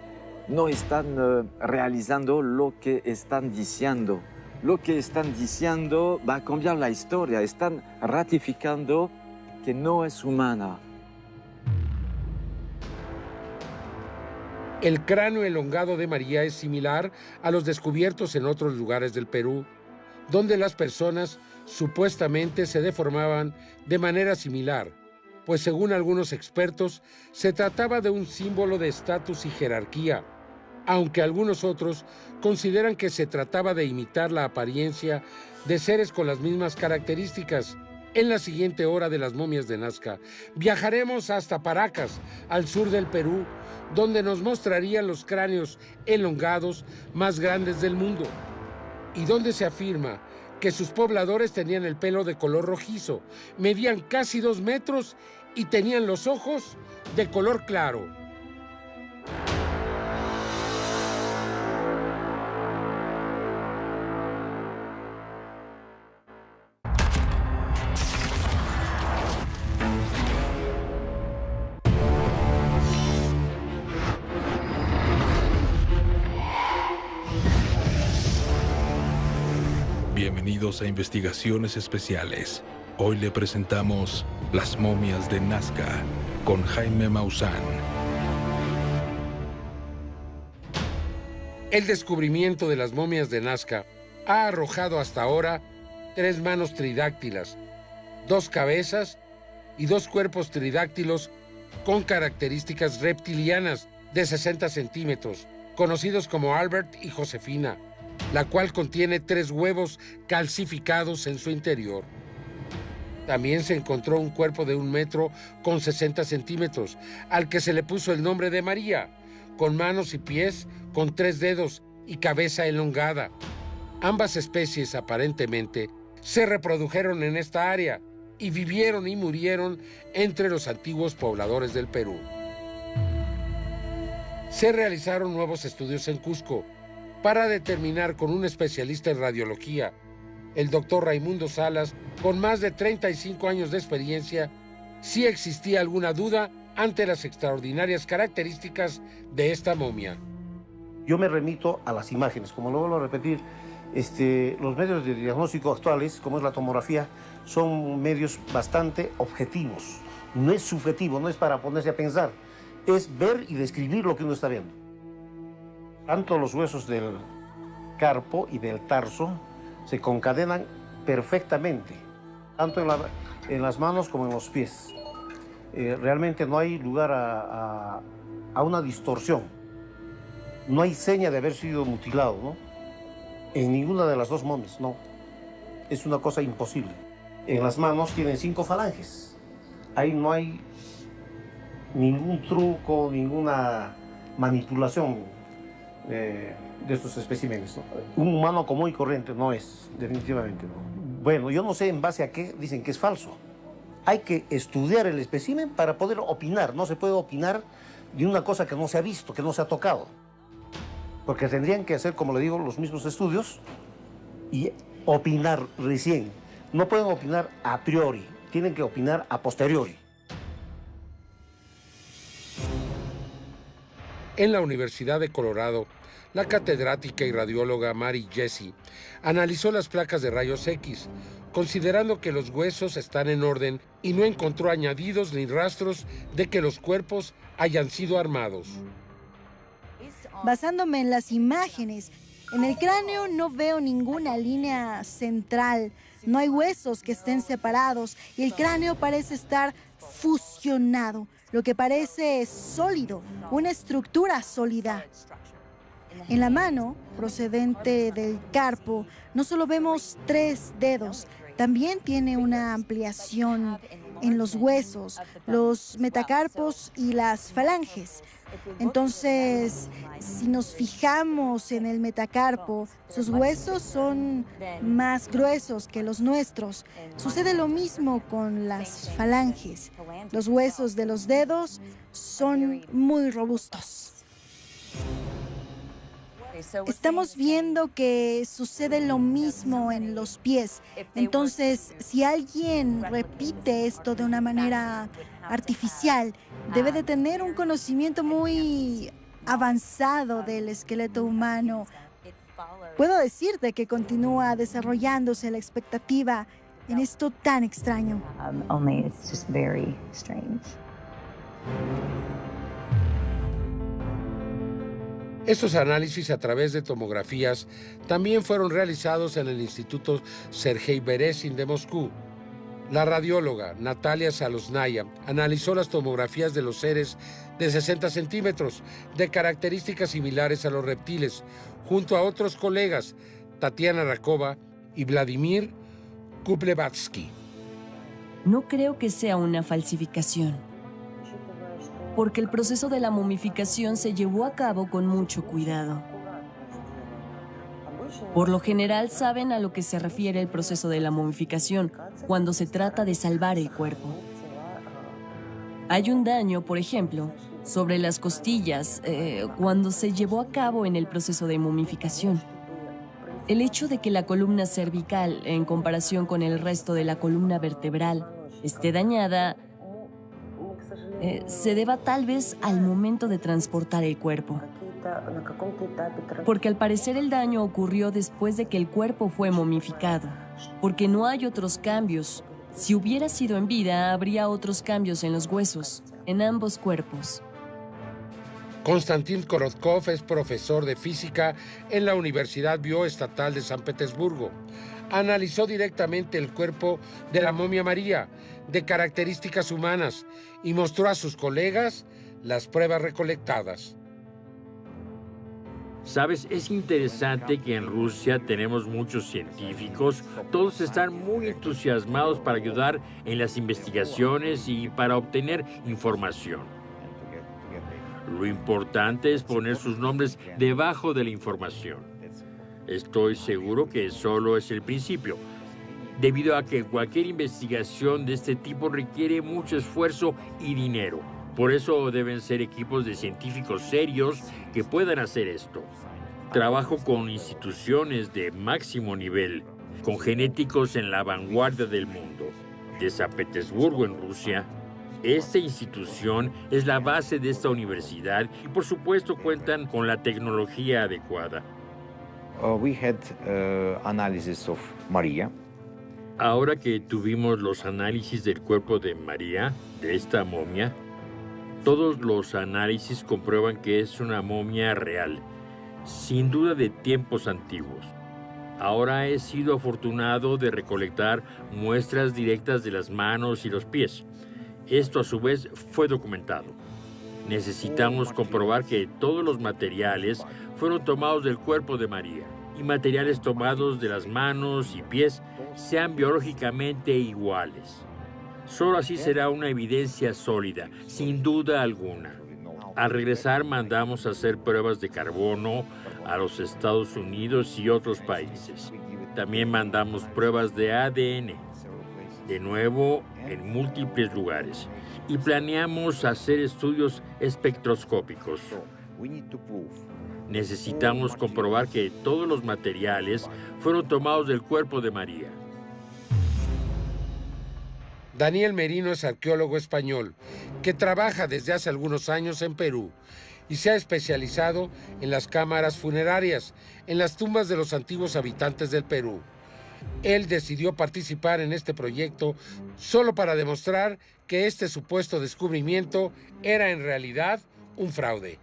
no están realizando lo que están diciendo. Lo que están diciendo va a cambiar la historia, están ratificando que no es humana. El cráneo elongado de María es similar a los descubiertos en otros lugares del Perú, donde las personas supuestamente se deformaban de manera similar, pues según algunos expertos se trataba de un símbolo de estatus y jerarquía, aunque algunos otros consideran que se trataba de imitar la apariencia de seres con las mismas características. En la siguiente hora de las momias de Nazca, viajaremos hasta Paracas, al sur del Perú, donde nos mostrarían los cráneos elongados más grandes del mundo, y donde se afirma que sus pobladores tenían el pelo de color rojizo, medían casi 2 metros y tenían los ojos de color claro. Bienvenidos a Investigaciones Especiales. Hoy le presentamos Las momias de Nazca con Jaime Maussan. El descubrimiento de las momias de Nazca ha arrojado hasta ahora 3 manos tridáctilas, 2 cabezas y 2 cuerpos tridáctilos con características reptilianas de 60 centímetros, conocidos como Albert y Josefina, la cual contiene 3 huevos calcificados en su interior. También se encontró un cuerpo de 1 metro con 60 centímetros, al que se le puso el nombre de María, con manos y pies, con 3 dedos y cabeza elongada. Ambas especies, aparentemente, se reprodujeron en esta área y vivieron y murieron entre los antiguos pobladores del Perú. Se realizaron nuevos estudios en Cusco para determinar con un especialista en radiología, el doctor Raimundo Salas, con más de 35 años de experiencia, si existía alguna duda ante las extraordinarias características de esta momia. Yo me remito a las imágenes, como lo vuelvo a repetir, los medios de diagnóstico actuales, como es la tomografía, son medios bastante objetivos. No es subjetivo, no es para ponerse a pensar, es ver y describir lo que uno está viendo. Tanto los huesos del carpo y del tarso se concadenan perfectamente, tanto en las manos como en los pies. Realmente no hay lugar a una distorsión. No hay seña de haber sido mutilado, ¿no? En ninguna de las 2 momias, no. Es una cosa imposible. En las manos tienen 5 falanges. Ahí no hay ningún truco, ninguna manipulación de estos especímenes, ¿no? Un humano común y corriente no es, definitivamente no. Bueno, yo no sé en base a qué dicen que es falso. Hay que estudiar el espécimen para poder opinar. No se puede opinar de una cosa que no se ha visto, que no se ha tocado. Porque tendrían que hacer, como le digo, los mismos estudios y opinar recién. No pueden opinar a priori, tienen que opinar a posteriori. En la Universidad de Colorado, la catedrática y radióloga Mary Jessie analizó las placas de rayos X, considerando que los huesos están en orden y no encontró añadidos ni rastros de que los cuerpos hayan sido armados. Basándome en las imágenes En el cráneo no veo ninguna línea central, no hay huesos que estén separados y el cráneo parece estar fusionado, lo que parece sólido, una estructura sólida. En la mano, procedente del carpo, no solo vemos 3 dedos, también tiene una ampliación en los huesos, los metacarpos y las falanges. Entonces, si nos fijamos en el metacarpo, sus huesos son más gruesos que los nuestros. Sucede lo mismo con las falanges. Los huesos de los dedos son muy robustos. Estamos viendo que sucede lo mismo en los pies. Entonces, si alguien repite esto de una manera artificial, debe de tener un conocimiento muy avanzado del esqueleto humano. Puedo decirte que continúa desarrollándose la expectativa en esto tan extraño. Only it's just very strange. Estos análisis a través de tomografías también fueron realizados en el Instituto Sergei Beresin de Moscú. La radióloga Natalia Salosnaya analizó las tomografías de los seres de 60 centímetros, de características similares a los reptiles, junto a otros colegas, Tatiana Rakova y Vladimir Kuplevatsky. No creo que sea una falsificación, porque el proceso de la momificación se llevó a cabo con mucho cuidado. Por lo general saben a lo que se refiere el proceso de la momificación cuando se trata de salvar el cuerpo. Hay un daño, por ejemplo, sobre las costillas cuando se llevó a cabo en el proceso de momificación. El hecho de que la columna cervical, en comparación con el resto de la columna vertebral, esté dañada, se deba tal vez al momento de transportar el cuerpo. Porque al parecer el daño ocurrió después de que el cuerpo fue momificado, porque no hay otros cambios. Si hubiera sido en vida, habría otros cambios en los huesos, en ambos cuerpos. Konstantin Korotkov es profesor de física en la Universidad Bioestatal de San Petersburgo. Analizó directamente el cuerpo de la momia María, de características humanas, y mostró a sus colegas las pruebas recolectadas. Sabes, es interesante que en Rusia tenemos muchos científicos, todos están muy entusiasmados para ayudar en las investigaciones y para obtener información. Lo importante es poner sus nombres debajo de la información. Estoy seguro que solo es el principio, debido a que cualquier investigación de este tipo requiere mucho esfuerzo y dinero. Por eso deben ser equipos de científicos serios que puedan hacer esto. Trabajo con instituciones de máximo nivel, con genéticos en la vanguardia del mundo. De San Petersburgo, en Rusia, esta institución es la base de esta universidad y por supuesto cuentan con la tecnología adecuada. We had analysis of Maria. Ahora que tuvimos los análisis del cuerpo de María, de esta momia, todos los análisis comprueban que es una momia real, sin duda de tiempos antiguos. Ahora he sido afortunado de recolectar muestras directas de las manos y los pies. Esto a su vez fue documentado. Necesitamos comprobar que todos los materiales fueron tomados del cuerpo de María y materiales tomados de las manos y pies sean biológicamente iguales. Solo así será una evidencia sólida, sin duda alguna. Al regresar mandamos a hacer pruebas de carbono a los Estados Unidos y otros países. También mandamos pruebas de ADN, de nuevo en múltiples lugares. Y planeamos hacer estudios espectroscópicos. Necesitamos comprobar que todos los materiales fueron tomados del cuerpo de María. Daniel Merino es arqueólogo español que trabaja desde hace algunos años en Perú y se ha especializado en las cámaras funerarias, en las tumbas de los antiguos habitantes del Perú. Él decidió participar en este proyecto solo para demostrar que este supuesto descubrimiento era en realidad un fraude.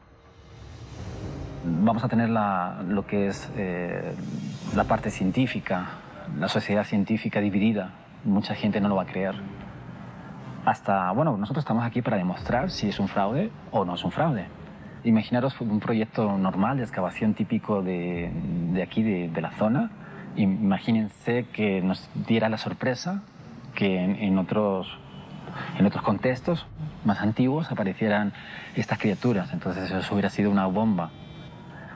vamos a tener lo que es la parte científica, la sociedad científica dividida. Mucha gente no lo va a creer. Bueno, nosotros estamos aquí para demostrar si es un fraude o no es un fraude. Imaginaros un proyecto normal de excavación típico de aquí, de la zona. Imagínense que nos diera la sorpresa que en otros contextos más antiguos aparecieran estas criaturas. Entonces eso hubiera sido una bomba.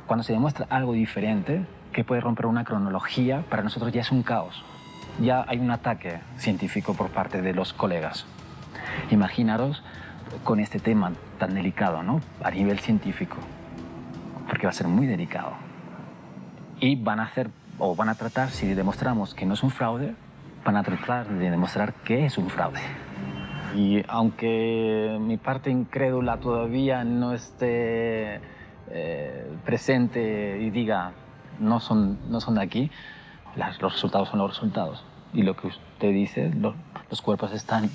Cuando se demuestra algo diferente, que puede romper una cronología, para nosotros ya es un caos. Ya hay un ataque científico por parte de los colegas. Imaginaros con este tema tan delicado, ¿no? A nivel científico, porque va a ser muy delicado. Y van a tratar, si demostramos que no es un fraude, van a tratar de demostrar que es un fraude. Y aunque mi parte incrédula todavía no esté presente y diga no son de aquí, los resultados son los resultados. Y lo que usted dice, los cuerpos están,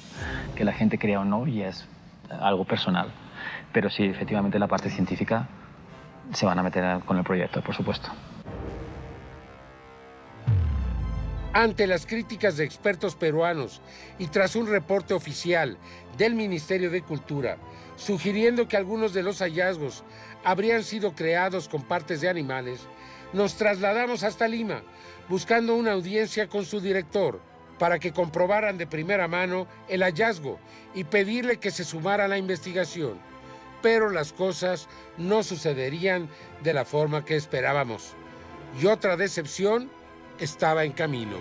que la gente crea o no, y es algo personal. Pero sí, efectivamente, la parte científica se van a meter con el proyecto, por supuesto. Ante las críticas de expertos peruanos y tras un reporte oficial del Ministerio de Cultura, sugiriendo que algunos de los hallazgos habrían sido creados con partes de animales, nos trasladamos hasta Lima, buscando una audiencia con su director para que comprobaran de primera mano el hallazgo y pedirle que se sumara a la investigación. Pero las cosas no sucederían de la forma que esperábamos. Y otra decepción estaba en camino.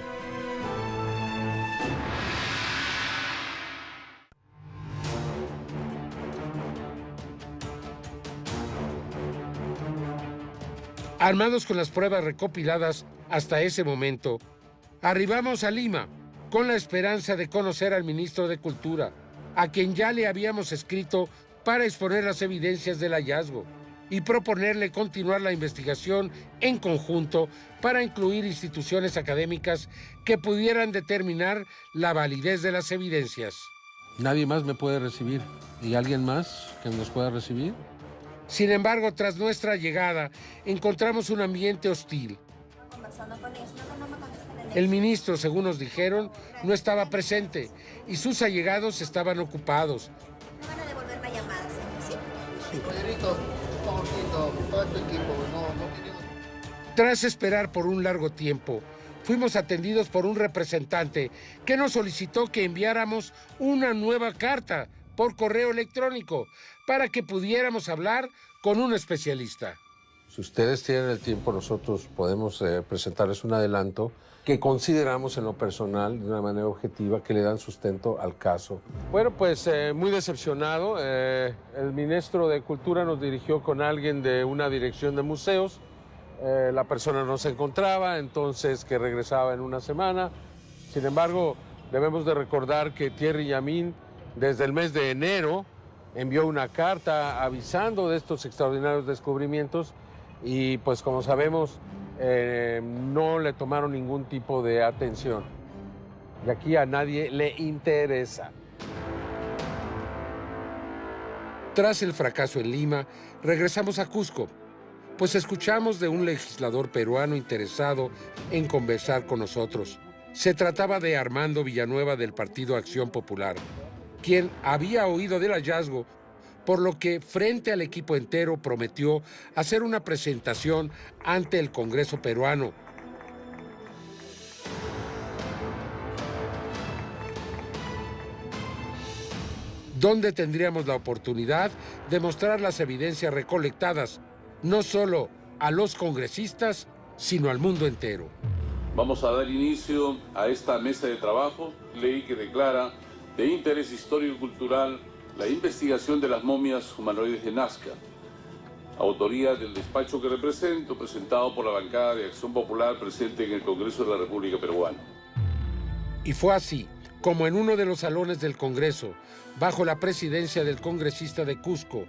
Armados con las pruebas recopiladas hasta ese momento, arribamos a Lima con la esperanza de conocer al ministro de Cultura, a quien ya le habíamos escrito para exponer las evidencias del hallazgo y proponerle continuar la investigación en conjunto para incluir instituciones académicas que pudieran determinar la validez de las evidencias. Nadie más me puede recibir. ¿Y alguien más que nos pueda recibir? Sin embargo, tras nuestra llegada, encontramos un ambiente hostil. El ministro, según nos dijeron, no estaba presente y sus allegados estaban ocupados. No van a devolver la llamada, ¿sí? Sí. Tras esperar por un largo tiempo, fuimos atendidos por un representante que nos solicitó que enviáramos una nueva carta por correo electrónico para que pudiéramos hablar con un especialista. Si ustedes tienen el tiempo, nosotros podemos presentarles un adelanto que consideramos en lo personal, de una manera objetiva, que le dan sustento al caso. Bueno, pues muy decepcionado. El ministro de Cultura nos dirigió con alguien de una dirección de museos. La persona no se encontraba, entonces que regresaba en una semana. Sin embargo, debemos de recordar que Thierry Yamin, desde el mes de enero, envió una carta avisando de estos extraordinarios descubrimientos y, pues como sabemos, no le tomaron ningún tipo de atención. Y aquí a nadie le interesa. Tras el fracaso en Lima, regresamos a Cusco, pues escuchamos de un legislador peruano interesado en conversar con nosotros. Se trataba de Armando Villanueva del Partido Acción Popular, quien había oído del hallazgo, por lo que frente al equipo entero prometió hacer una presentación ante el Congreso peruano. Donde tendríamos la oportunidad de mostrar las evidencias recolectadas, no solo a los congresistas, sino al mundo entero. Vamos a dar inicio a esta mesa de trabajo, ley que declara de interés histórico y cultural la investigación de las momias humanoides de Nazca, autoría del despacho que represento, presentado por la bancada de Acción Popular presente en el Congreso de la República Peruana. Y fue así, como en uno de los salones del Congreso, bajo la presidencia del congresista de Cusco,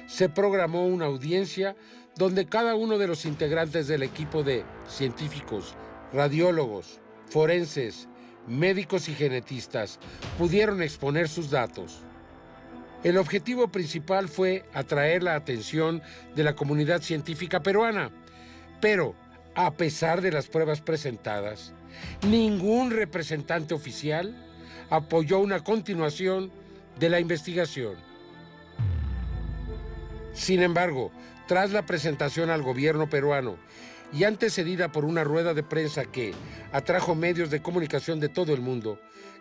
se programó una audiencia donde cada uno de los integrantes del equipo de científicos, radiólogos, forenses, médicos y genetistas pudieron exponer sus datos. El objetivo principal fue atraer la atención de la comunidad científica peruana, pero a pesar de las pruebas presentadas, ningún representante oficial apoyó una continuación de la investigación. Sin embargo, tras la presentación al gobierno peruano y antecedida por una rueda de prensa que atrajo medios de comunicación de todo el mundo,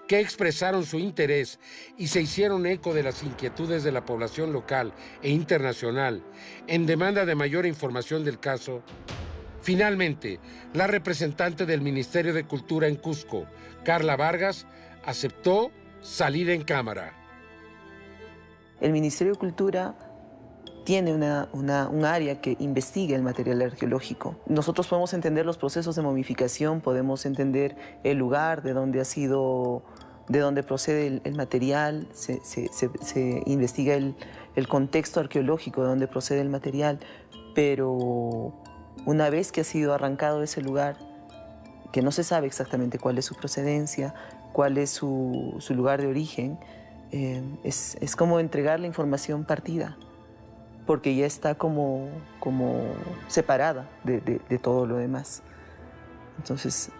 que expresaron su interés y se hicieron eco de las inquietudes de la población local e internacional en demanda de mayor información del caso, finalmente, la representante del Ministerio de Cultura en Cusco, Carla Vargas, aceptó salir en cámara. El Ministerio de Cultura tiene un área que investiga el material arqueológico. Nosotros podemos entender los procesos de momificación, podemos entender el lugar de donde procede el material, se investiga el contexto arqueológico de donde procede el material, pero una vez que ha sido arrancado ese lugar, que no se sabe exactamente cuál es su procedencia, cuál es su lugar de origen, es como entregar la información partida, porque ya está como separada de todo lo demás. Entonces,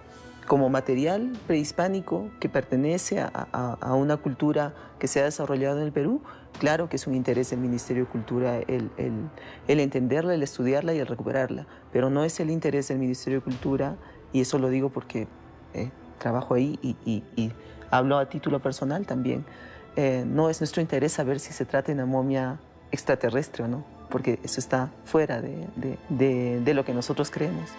como material prehispánico que pertenece a una cultura que se ha desarrollado en el Perú, claro que es un interés del Ministerio de Cultura el entenderla, el estudiarla y el recuperarla, pero no es el interés del Ministerio de Cultura, y eso lo digo porque trabajo ahí y hablo a título personal también. No es nuestro interés saber si se trata de una momia extraterrestre o no, porque eso está fuera de lo que nosotros creemos.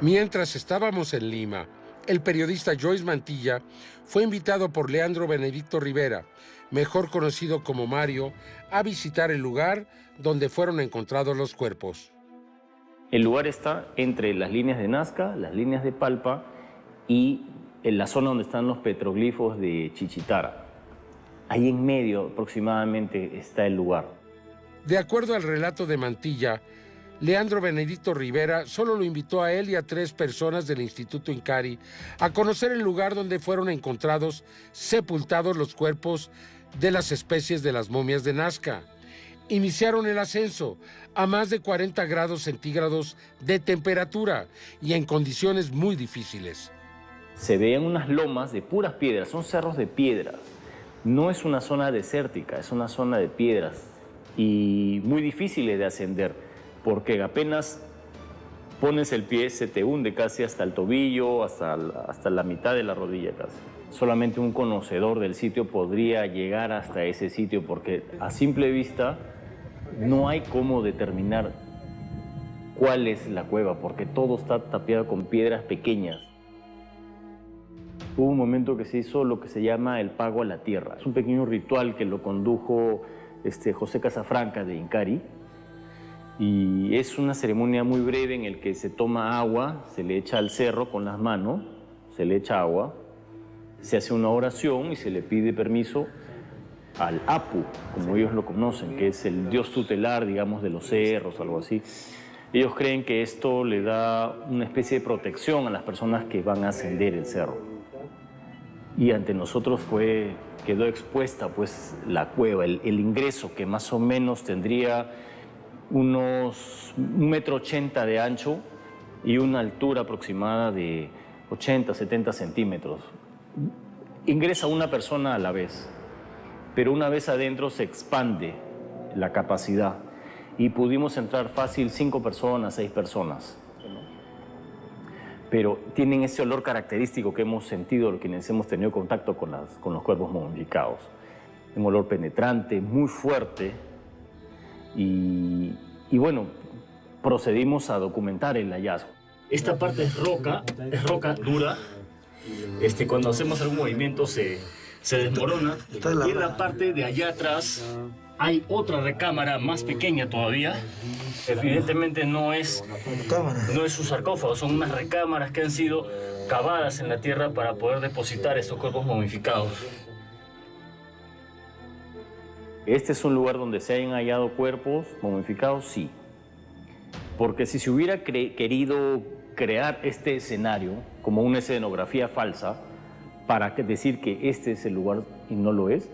Mientras estábamos en Lima, el periodista Joyce Mantilla fue invitado por Leandro Benedicto Rivera, mejor conocido como Mario, a visitar el lugar donde fueron encontrados los cuerpos. El lugar está entre las líneas de Nazca, las líneas de Palpa y en la zona donde están los petroglifos de Chichitara. Ahí en medio aproximadamente está el lugar. De acuerdo al relato de Mantilla, Leandro Benedicto Rivera solo lo invitó a él y a 3 personas del Instituto Incari a conocer el lugar donde fueron encontrados sepultados los cuerpos de las especies de las momias de Nazca. Iniciaron el ascenso a más de 40 grados centígrados de temperatura y en condiciones muy difíciles. Se veían unas lomas de puras piedras, son cerros de piedras. No es una zona desértica, es una zona de piedras y muy difíciles de ascender, porque apenas pones el pie se te hunde casi hasta el tobillo, hasta la mitad de la rodilla casi. Solamente un conocedor del sitio podría llegar hasta ese sitio, porque a simple vista no hay cómo determinar cuál es la cueva, porque todo está tapiado con piedras pequeñas. Hubo un momento que se hizo lo que se llama el pago a la tierra. Es un pequeño ritual que lo condujo José Casafranca de Incari. Y es una ceremonia muy breve en el que se toma agua, se le echa al cerro con las manos, se le echa agua, se hace una oración y se le pide permiso al Apu, como ellos lo conocen, que es el dios tutelar, digamos, de los cerros, algo así. Ellos creen que esto le da una especie de protección a las personas que van a ascender el cerro. Y ante nosotros quedó expuesta pues la cueva, el ingreso, que más o menos tendría unos 1,80 m de ancho y una altura aproximada de 80-70 centímetros. Ingresa una persona a la vez, pero una vez adentro se expande la capacidad y pudimos entrar fácil 5 personas, 6 personas. Pero tienen ese olor característico que hemos sentido quienes hemos tenido contacto con los cuerpos momificados. Un olor penetrante, muy fuerte. Y bueno, procedimos a documentar el hallazgo. Esta parte es roca dura. Cuando hacemos algún movimiento se desmorona. Y en la parte de allá atrás hay otra recámara más pequeña todavía. Evidentemente no es un sarcófago, son unas recámaras que han sido cavadas en la tierra para poder depositar estos cuerpos momificados. ¿Este es un lugar donde se hayan hallado cuerpos momificados? Sí. Porque si se hubiera querido crear este escenario como una escenografía falsa, para decir que este es el lugar y no lo es.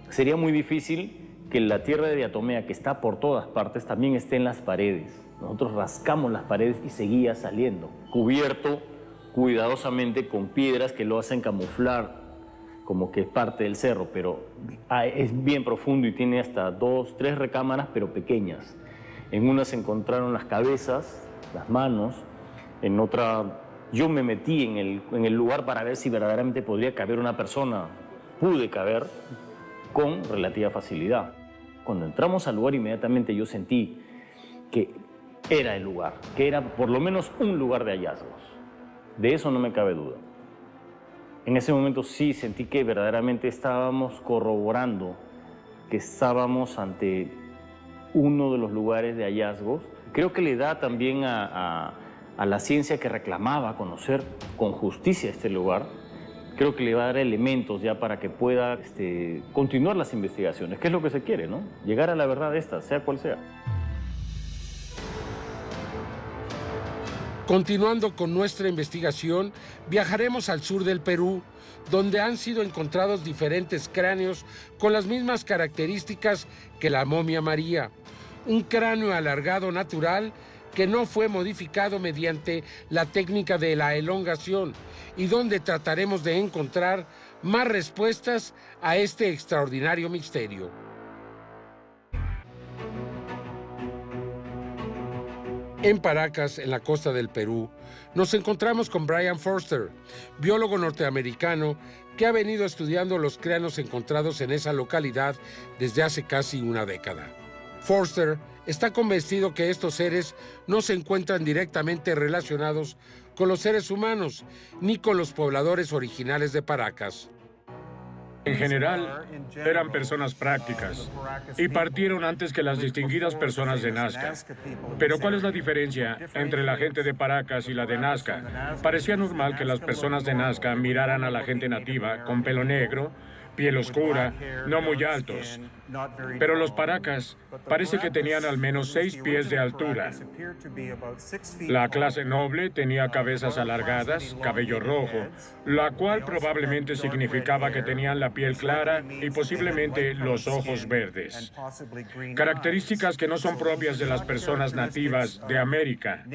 Sería muy difícil que la tierra de diatomea, que está por todas partes, también esté en las paredes. Nosotros rascamos las paredes y seguía saliendo, cubierto cuidadosamente con piedras que lo hacen camuflar como que es parte del cerro, pero es bien profundo y tiene hasta 2, 3 recámaras, pero pequeñas. En una se encontraron las cabezas, las manos, en otra yo me metí en el lugar para ver si verdaderamente podría caber una persona. Pude caber con relativa facilidad. Cuando entramos al lugar, inmediatamente yo sentí que era el lugar, que era por lo menos un lugar de hallazgos. De eso no me cabe duda. En ese momento sí sentí que verdaderamente estábamos corroborando que estábamos ante uno de los lugares de hallazgos. Creo que le da también a la ciencia que reclamaba conocer con justicia este lugar, creo que le va a dar elementos ya para que pueda continuar las investigaciones, que es lo que se quiere, ¿no? Llegar a la verdad de esta, sea cual sea. Continuando con nuestra investigación, viajaremos al sur del Perú, donde han sido encontrados diferentes cráneos con las mismas características que la momia María. Un cráneo alargado natural que no fue modificado mediante la técnica de la elongación y donde trataremos de encontrar más respuestas a este extraordinario misterio. En Paracas, en la costa del Perú, nos encontramos con Brian Forster, biólogo norteamericano que ha venido estudiando los cráneos encontrados en esa localidad desde hace casi una década. Forster está convencido que estos seres no se encuentran directamente relacionados con los seres humanos ni con los pobladores originales de Paracas. En general, eran personas prácticas y partieron antes que las distinguidas personas de Nazca. Pero ¿cuál es la diferencia entre la gente de Paracas y la de Nazca? Parecía normal que las personas de Nazca miraran a la gente nativa con pelo negro, piel oscura, no muy altos. Pero los Paracas parece que tenían al menos 6 pies de altura. La clase noble tenía cabezas alargadas, cabello rojo, la cual probablemente significaba que tenían la piel clara y posiblemente los ojos verdes. Características que no son propias de las personas nativas de América.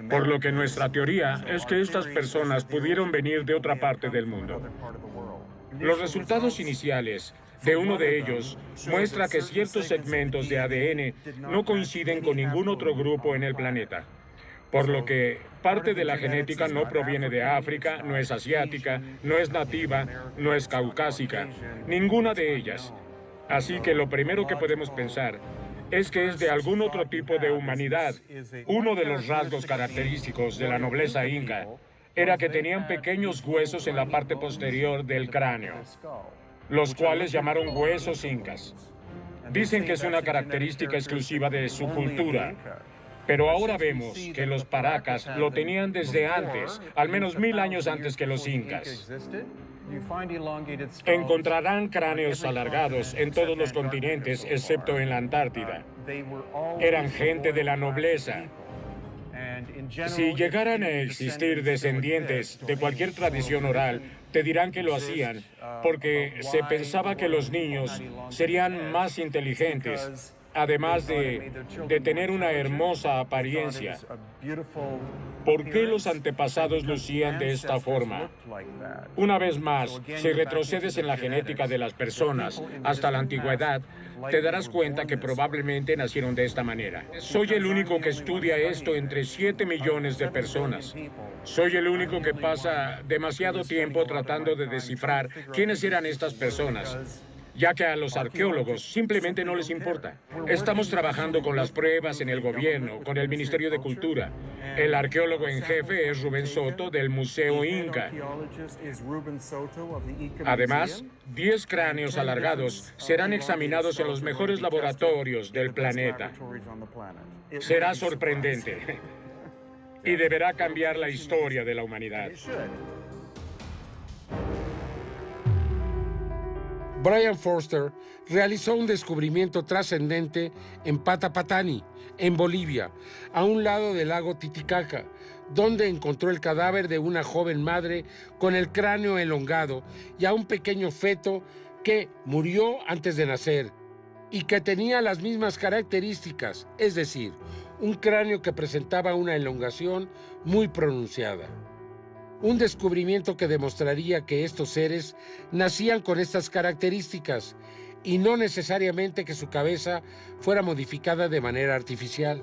Por lo que nuestra teoría es que estas personas pudieron venir de otra parte del mundo. Los resultados iniciales de uno de ellos muestra que ciertos segmentos de ADN no coinciden con ningún otro grupo en el planeta, por lo que parte de la genética no proviene de África, no es asiática, no es nativa, no es caucásica, ninguna de ellas. Así que lo primero que podemos pensar es que es de algún otro tipo de humanidad. Uno de los rasgos característicos de la nobleza inca era que tenían pequeños huesos en la parte posterior del cráneo, los cuales llamaron huesos incas. Dicen que es una característica exclusiva de su cultura, pero ahora vemos que los Paracas lo tenían desde antes, al menos 1000 años antes que los incas. Encontrarán cráneos alargados en todos los continentes, excepto en la Antártida. Eran gente de la nobleza. Si llegaran a existir descendientes de cualquier tradición oral, te dirán que lo hacían porque se pensaba que los niños serían más inteligentes, además de tener una hermosa apariencia. ¿Por qué los antepasados lucían de esta forma? Una vez más, si retrocedes en la genética de las personas hasta la antigüedad, te darás cuenta que probablemente nacieron de esta manera. Soy el único que estudia esto entre 7 millones de personas. Soy el único que pasa demasiado tiempo tratando de descifrar quiénes eran estas personas, ya que a los arqueólogos simplemente no les importa. Estamos trabajando con las pruebas en el gobierno, con el Ministerio de Cultura. El arqueólogo en jefe es Rubén Soto del Museo Inca. Además, 10 cráneos alargados serán examinados en los mejores laboratorios del planeta. Será sorprendente y deberá cambiar la historia de la humanidad. Brian Forster realizó un descubrimiento trascendente en Patapatani, en Bolivia, a un lado del lago Titicaca, donde encontró el cadáver de una joven madre con el cráneo elongado y a un pequeño feto que murió antes de nacer y que tenía las mismas características, es decir, un cráneo que presentaba una elongación muy pronunciada. Un descubrimiento que demostraría que estos seres nacían con estas características y no necesariamente que su cabeza fuera modificada de manera artificial.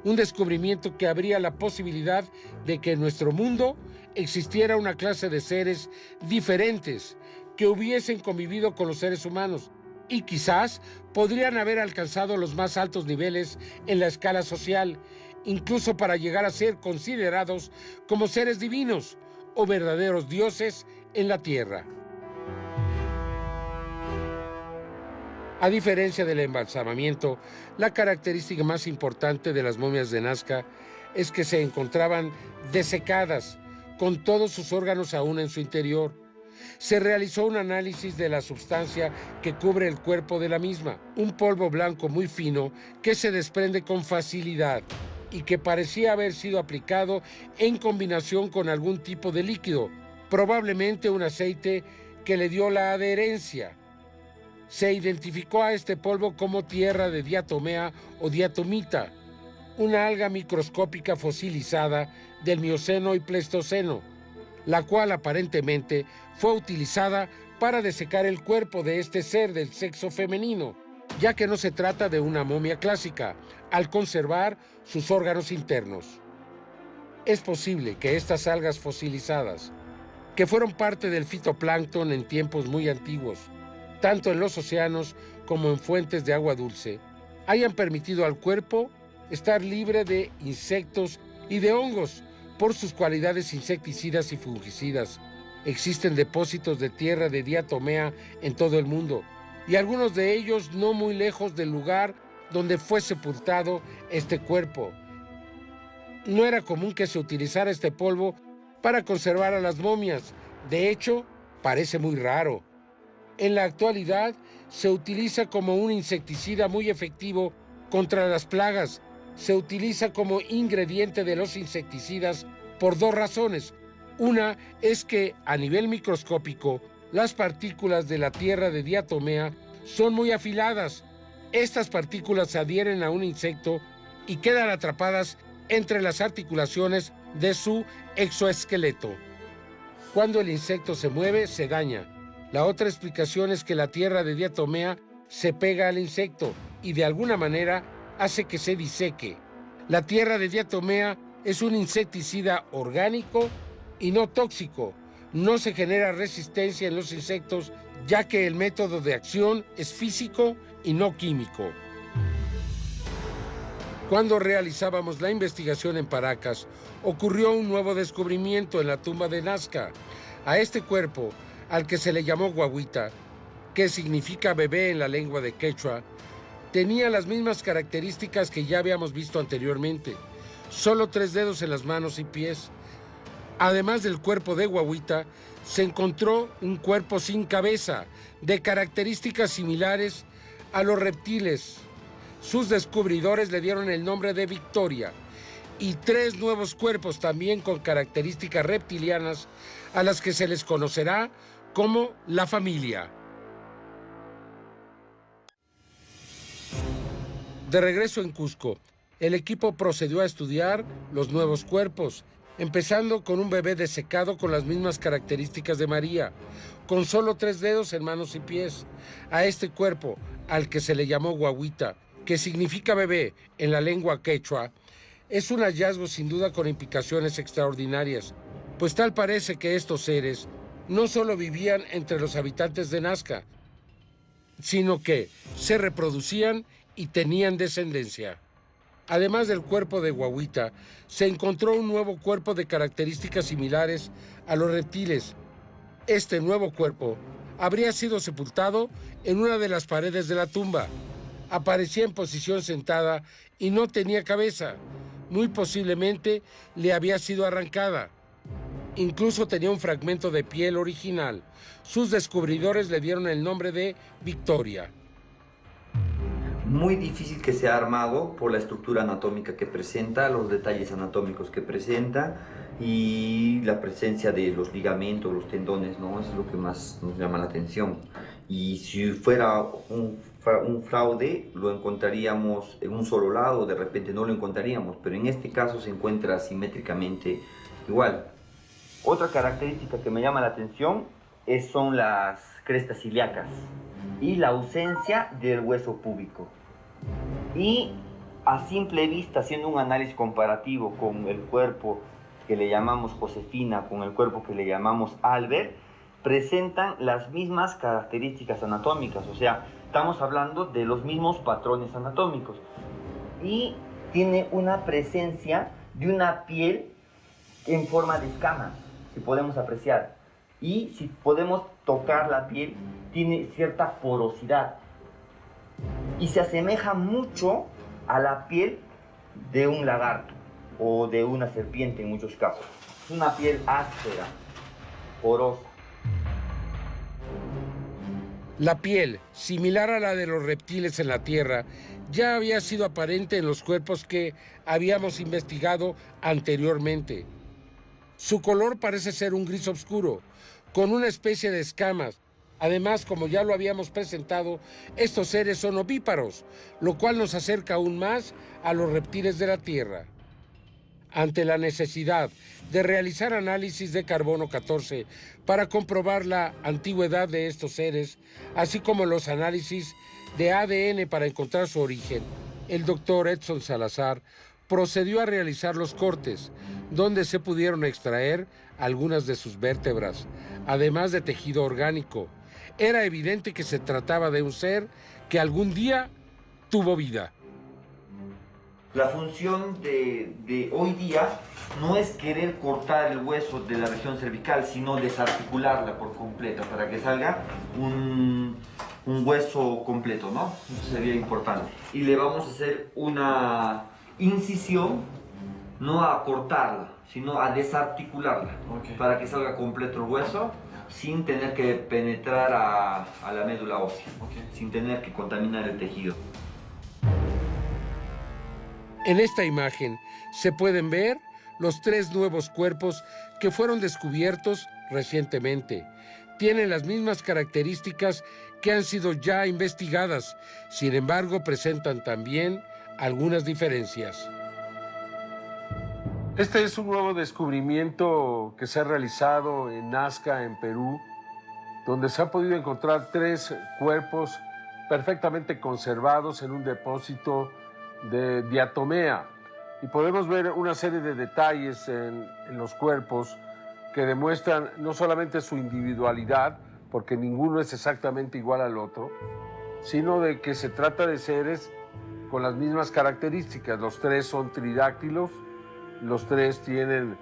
Un descubrimiento que abría la posibilidad de que en nuestro mundo existiera una clase de seres diferentes que hubiesen convivido con los seres humanos y quizás podrían haber alcanzado los más altos niveles en la escala social, incluso para llegar a ser considerados como seres divinos o verdaderos dioses en la tierra. A diferencia del embalsamamiento, la característica más importante de las momias de Nazca es que se encontraban desecadas, con todos sus órganos aún en su interior. Se realizó un análisis de la sustancia que cubre el cuerpo de la misma, un polvo blanco muy fino que se desprende con facilidad y que parecía haber sido aplicado en combinación con algún tipo de líquido, probablemente un aceite que le dio la adherencia. Se identificó a este polvo como tierra de diatomea o diatomita, una alga microscópica fosilizada del Mioceno y Pleistoceno, la cual aparentemente fue utilizada para desecar el cuerpo de este ser del sexo femenino, ya que no se trata de una momia clásica, al conservar sus órganos internos. Es posible que estas algas fosilizadas, que fueron parte del fitoplancton en tiempos muy antiguos, tanto en los océanos como en fuentes de agua dulce, hayan permitido al cuerpo estar libre de insectos y de hongos por sus cualidades insecticidas y fungicidas. Existen depósitos de tierra de diatomea en todo el mundo, y algunos de ellos no muy lejos del lugar donde fue sepultado este cuerpo. No era común que se utilizara este polvo para conservar a las momias. De hecho, parece muy raro. En la actualidad, se utiliza como un insecticida muy efectivo contra las plagas. Se utiliza como ingrediente de los insecticidas por dos razones. Una es que, a nivel microscópico, las partículas de la tierra de diatomea son muy afiladas. Estas partículas se adhieren a un insecto y quedan atrapadas entre las articulaciones de su exoesqueleto. Cuando el insecto se mueve, se daña. La otra explicación es que la tierra de diatomea se pega al insecto y de alguna manera hace que se diseque. La tierra de diatomea es un insecticida orgánico y no tóxico. No se genera resistencia en los insectos, ya que el método de acción es físico y no químico. Cuando realizábamos la investigación en Paracas, ocurrió un nuevo descubrimiento en la tumba de Nazca. A este cuerpo, al que se le llamó Guaguita, que significa bebé en la lengua de quechua, tenía las mismas características que ya habíamos visto anteriormente. Solo 3 dedos en las manos y pies. Además del cuerpo de Guaguita, se encontró un cuerpo sin cabeza, de características similares a los reptiles. Sus descubridores le dieron el nombre de Victoria, y 3 nuevos cuerpos también con características reptilianas, a las que se les conocerá como la familia. De regreso en Cusco, el equipo procedió a estudiar los nuevos cuerpos, empezando con un bebé desecado con las mismas características de María, con solo 3 dedos en manos y pies. A este cuerpo, al que se le llamó Guaguita, que significa bebé en la lengua quechua, es un hallazgo sin duda con implicaciones extraordinarias, pues tal parece que estos seres no solo vivían entre los habitantes de Nazca, sino que se reproducían y tenían descendencia. Además del cuerpo de Guaguita, se encontró un nuevo cuerpo de características similares a los reptiles. Este nuevo cuerpo habría sido sepultado en una de las paredes de la tumba. Aparecía en posición sentada y no tenía cabeza. Muy posiblemente le había sido arrancada. Incluso tenía un fragmento de piel original. Sus descubridores le dieron el nombre de Victoria. muy difícil que sea armado por la estructura anatómica que presenta, los detalles anatómicos que presenta y la presencia de los ligamentos, los tendones, ¿no? Eso es lo que más nos llama la atención. Y si fuera un fraude, lo encontraríamos en un solo lado, de repente no lo encontraríamos, pero en este caso se encuentra simétricamente igual. Otra característica que me llama la atención son las crestas ilíacas y la ausencia del hueso púbico. Y a simple vista, haciendo un análisis comparativo con el cuerpo que le llamamos Josefina, con el cuerpo que le llamamos Albert, presentan las mismas características anatómicas, o sea, estamos hablando de los mismos patrones anatómicos. Y tiene una presencia de una piel en forma de escamas, si podemos apreciar. Y si podemos tocar la piel, tiene cierta porosidad. Y se asemeja mucho a la piel de un lagarto o de una serpiente en muchos casos. Es una piel áspera, porosa. La piel, similar a la de los reptiles en la Tierra, ya había sido aparente en los cuerpos que habíamos investigado anteriormente. Su color parece ser un gris oscuro, con una especie de escamas. Además, como ya lo habíamos presentado, estos seres son ovíparos, lo cual nos acerca aún más a los reptiles de la Tierra. Ante la necesidad de realizar análisis de carbono 14 para comprobar la antigüedad de estos seres, así como los análisis de ADN para encontrar su origen, el doctor Edson Salazar procedió a realizar los cortes, donde se pudieron extraer algunas de sus vértebras, además de tejido orgánico. Era evidente que se trataba de un ser que algún día tuvo vida. La función de hoy día no es querer cortar el hueso de la región cervical, sino desarticularla por completo para que salga un hueso completo, ¿no? Eso sería importante. Y le vamos a hacer una incisión, no a cortarla, sino a desarticularla, para que salga completo el hueso sin tener que penetrar a la médula ósea, sin tener que contaminar el tejido. En esta imagen se pueden ver los 3 nuevos cuerpos que fueron descubiertos recientemente. Tienen las mismas características que han sido ya investigadas, sin embargo presentan también algunas diferencias. Este es un nuevo descubrimiento que se ha realizado en Nazca, en Perú, donde se han podido encontrar 3 cuerpos perfectamente conservados en un depósito de diatomea. Y podemos ver una serie de detalles en los cuerpos que demuestran no solamente su individualidad, porque ninguno es exactamente igual al otro, sino de que se trata de seres con las mismas características. Los 3 son tridáctilos, los 3 tienen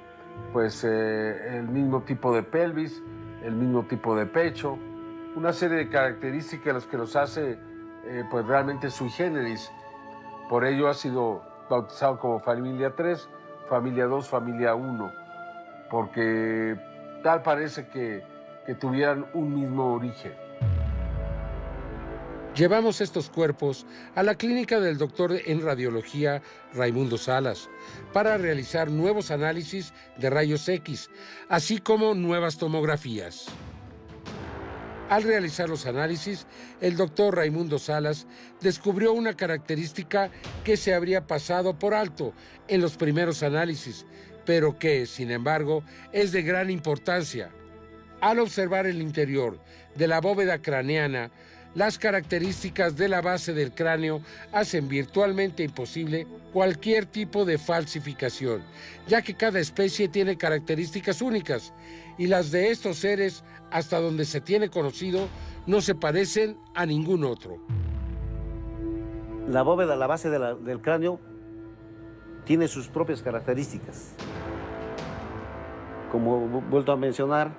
pues el mismo tipo de pelvis, el mismo tipo de pecho, una serie de características que los hace pues realmente sui generis. Por ello ha sido bautizado como familia 3, familia 2, familia 1, porque tal parece que tuvieran un mismo origen. Llevamos estos cuerpos a la clínica del doctor en radiología Raimundo Salas para realizar nuevos análisis de rayos X, así como nuevas tomografías. Al realizar los análisis, el doctor Raimundo Salas descubrió una característica que se habría pasado por alto en los primeros análisis, pero que, sin embargo, es de gran importancia. Al observar el interior de la bóveda craneana, las características de la base del cráneo hacen virtualmente imposible cualquier tipo de falsificación, ya que cada especie tiene características únicas y las de estos seres, hasta donde se tiene conocido, no se parecen a ningún otro. La bóveda, la base del cráneo, tiene sus propias características. Como he vuelto a mencionar,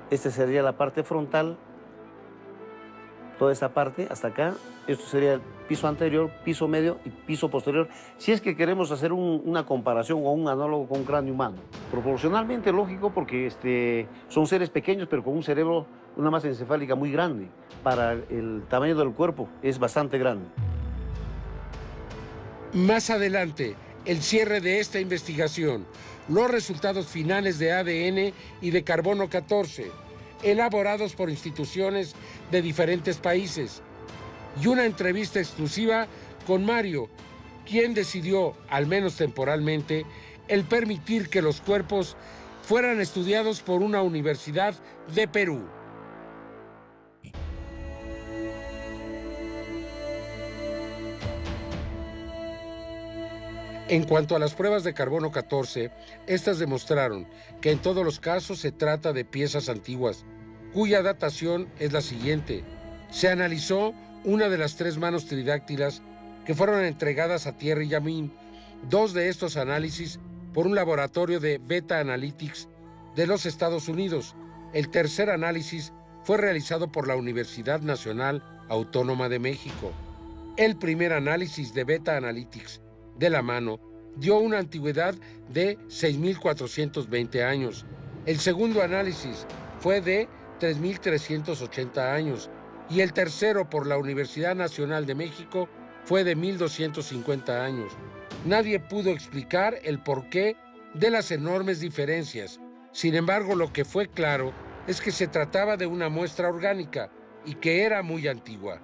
esta sería la parte frontal, toda esta parte hasta acá. Esto sería el piso anterior, piso medio y piso posterior, si es que queremos hacer una comparación o un análogo con un cráneo humano. Proporcionalmente lógico, porque son seres pequeños pero con un cerebro, una masa encefálica muy grande. Para el tamaño del cuerpo es bastante grande. Más adelante, el cierre de esta investigación, los resultados finales de ADN y de carbono 14, elaborados por instituciones de diferentes países, y una entrevista exclusiva con Mario, quien decidió, al menos temporalmente, el permitir que los cuerpos fueran estudiados por una universidad de Perú. En cuanto a las pruebas de carbono 14, estas demostraron que en todos los casos se trata de piezas antiguas, cuya datación es la siguiente. Se analizó una de las 3 manos tridáctilas que fueron entregadas a Thierry Yamin, 2 de estos análisis por un laboratorio de Beta Analytics de los Estados Unidos. El tercer análisis fue realizado por la Universidad Nacional Autónoma de México. El primer análisis de Beta Analytics de la mano dio una antigüedad de 6.420 años. El segundo análisis fue de 3.380 años y el tercero por la Universidad Nacional de México fue de 1.250 años. Nadie pudo explicar el porqué de las enormes diferencias. Sin embargo, lo que fue claro es que se trataba de una muestra orgánica y que era muy antigua.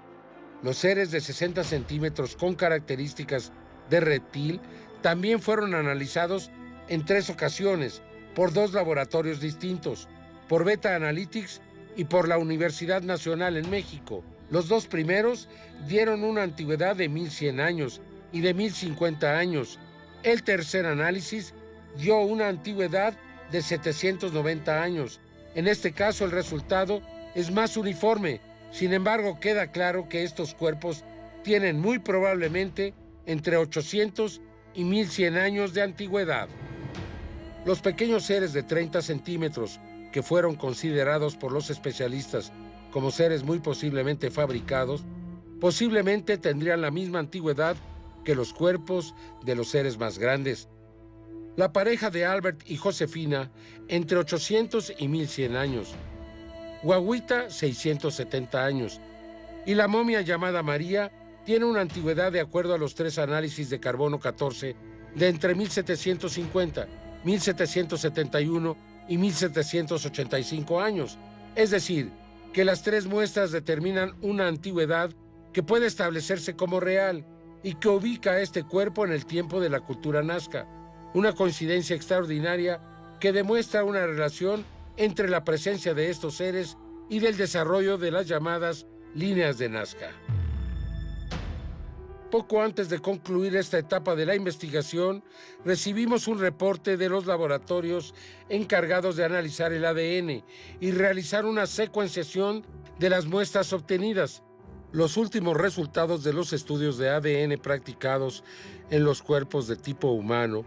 Los seres de 60 centímetros con características de reptil también fueron analizados en 3 ocasiones por 2 laboratorios distintos, por Beta Analytics y por la Universidad Nacional en México. Los 2 primeros dieron una antigüedad de 1.100 años y de 1.050 años. El tercer análisis dio una antigüedad de 790 años. En este caso, el resultado es más uniforme. Sin embargo, queda claro que estos cuerpos tienen muy probablemente entre 800 y 1.100 años de antigüedad. Los pequeños seres de 30 centímetros, que fueron considerados por los especialistas como seres muy posiblemente fabricados, posiblemente tendrían la misma antigüedad que los cuerpos de los seres más grandes. La pareja de Albert y Josefina, entre 800 y 1.100 años. Guaguita, 670 años. Y la momia llamada María tiene una antigüedad, de acuerdo a los 3 análisis de carbono 14, de entre 1750, 1771 y 1785 años. Es decir, que las 3 muestras determinan una antigüedad que puede establecerse como real y que ubica a este cuerpo en el tiempo de la cultura nazca. Una coincidencia extraordinaria que demuestra una relación entre la presencia de estos seres y del desarrollo de las llamadas líneas de Nazca. Poco antes de concluir esta etapa de la investigación, recibimos un reporte de los laboratorios encargados de analizar el ADN y realizar una secuenciación de las muestras obtenidas. Los últimos resultados de los estudios de ADN practicados en los cuerpos de tipo humano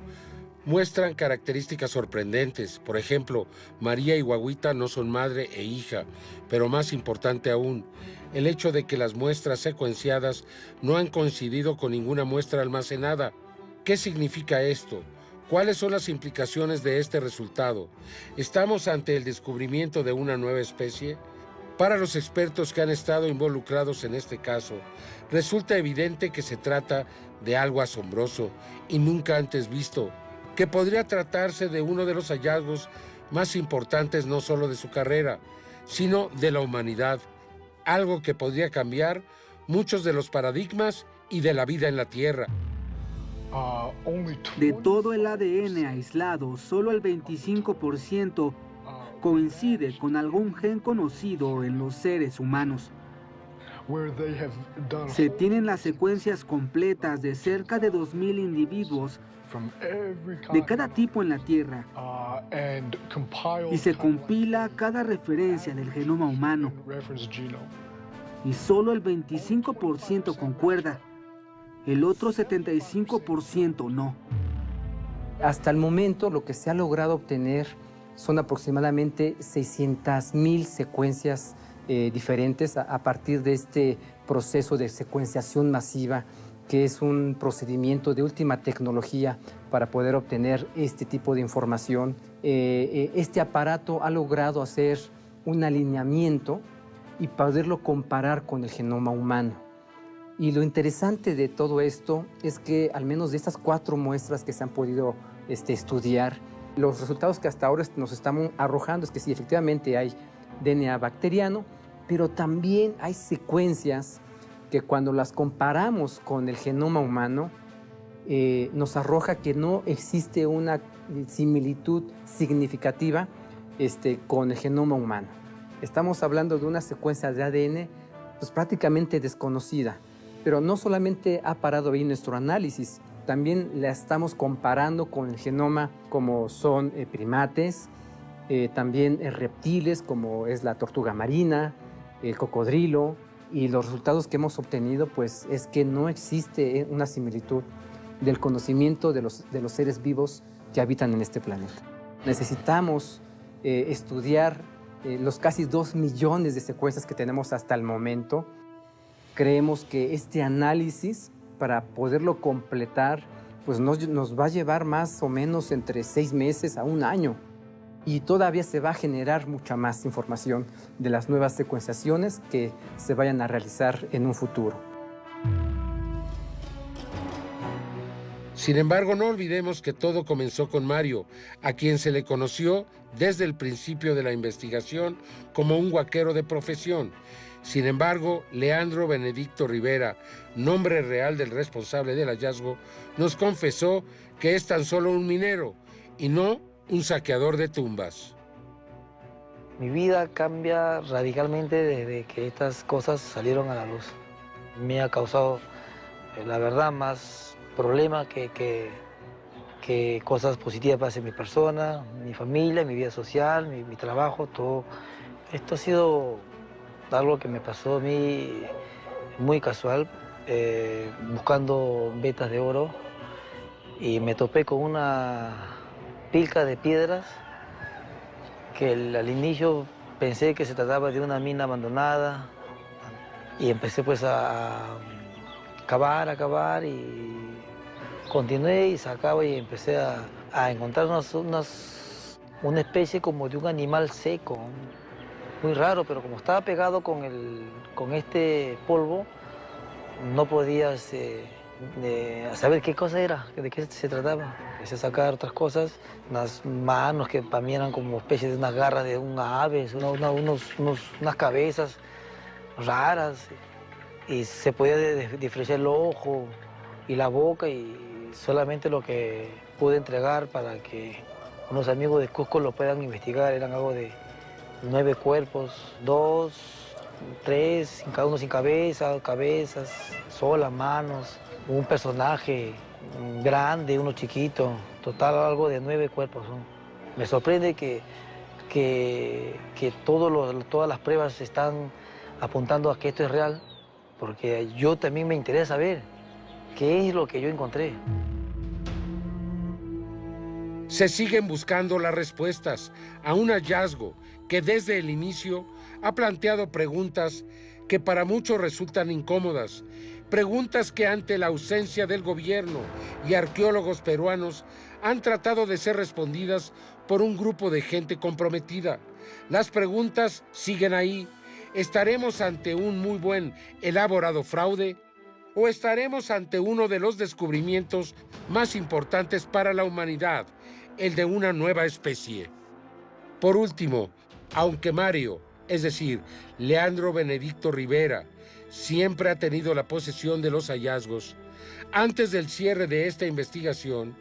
muestran características sorprendentes. Por ejemplo, María y Guaguita no son madre e hija, pero más importante aún, el hecho de que las muestras secuenciadas no han coincidido con ninguna muestra almacenada. ¿Qué significa esto? ¿Cuáles son las implicaciones de este resultado? ¿Estamos ante el descubrimiento de una nueva especie? Para los expertos que han estado involucrados en este caso, resulta evidente que se trata de algo asombroso y nunca antes visto, que podría tratarse de uno de los hallazgos más importantes no solo de su carrera, sino de la humanidad, algo que podría cambiar muchos de los paradigmas y de la vida en la Tierra. De todo el ADN aislado, solo el 25% coincide con algún gen conocido en los seres humanos. Se tienen las secuencias completas de cerca de 2.000 individuos de cada tipo en la Tierra y se compila cada referencia del genoma humano y solo el 25% concuerda, el otro 75% no. Hasta el momento lo que se ha logrado obtener son aproximadamente 600.000 secuencias diferentes a partir de este proceso de secuenciación masiva, que es un procedimiento de última tecnología para poder obtener este tipo de información. Este aparato ha logrado hacer un alineamiento y poderlo comparar con el genoma humano. Y lo interesante de todo esto es que al menos de estas 4 muestras que se han podido estudiar, los resultados que hasta ahora nos están arrojando es que sí, efectivamente hay DNA bacteriano, pero también hay secuencias que cuando las comparamos con el genoma humano, nos arroja que no existe una similitud significativa con el genoma humano. Estamos hablando de una secuencia de ADN pues, prácticamente desconocida, pero no solamente ha parado ahí nuestro análisis, también la estamos comparando con el genoma como son primates, también reptiles como es la tortuga marina, el cocodrilo, y los resultados que hemos obtenido pues, es que no existe una similitud del conocimiento de los seres vivos que habitan en este planeta. Necesitamos estudiar los casi 2 millones de secuencias que tenemos hasta el momento. Creemos que este análisis, para poderlo completar, pues nos va a llevar más o menos entre 6 meses a 1 año. Y todavía se va a generar mucha más información de las nuevas secuenciaciones que se vayan a realizar en un futuro. Sin embargo, no olvidemos que todo comenzó con Mario, a quien se le conoció desde el principio de la investigación como un huaquero de profesión. Sin embargo, Leandro Benedicto Rivera, nombre real del responsable del hallazgo, nos confesó que es tan solo un minero y no un saqueador de tumbas. Mi vida cambia radicalmente desde que estas cosas salieron a la luz. Me ha causado, la verdad, más problemas que cosas positivas para mi persona, mi familia, mi vida social, mi trabajo, todo. Esto ha sido algo que me pasó a mí muy casual, buscando vetas de oro, y me topé con una pilca de piedras que al inicio pensé que se trataba de una mina abandonada, y empecé pues a cavar y continué y sacaba y empecé a encontrar una especie como de un animal seco, muy raro, pero como estaba pegado con este polvo, no podía saber qué cosa era, de qué se trataba. Empecé a sacar otras cosas, unas manos que para mí eran como especies de unas garras de una ave, unas cabezas raras, y se podía diferenciar el ojo y la boca, y solamente lo que pude entregar para que unos amigos de Cusco lo puedan investigar eran algo de 9 cuerpos, 2, 3, cada uno sin cabeza, cabezas, solas, manos, un personaje grande, uno chiquito, total algo de 9 cuerpos. Me sorprende que todas las pruebas están apuntando a que esto es real, porque yo también me interesa ver qué es lo que yo encontré. Se siguen buscando las respuestas a un hallazgo que desde el inicio ha planteado preguntas que para muchos resultan incómodas, preguntas que ante la ausencia del gobierno y arqueólogos peruanos han tratado de ser respondidas por un grupo de gente comprometida. Las preguntas siguen ahí. ¿Estaremos ante un muy buen, elaborado fraude? ¿O estaremos ante uno de los descubrimientos más importantes para la humanidad, el de una nueva especie? Por último, aunque Mario, es decir, Leandro Benedicto Rivera, siempre ha tenido la posesión de los hallazgos, antes del cierre de esta investigación,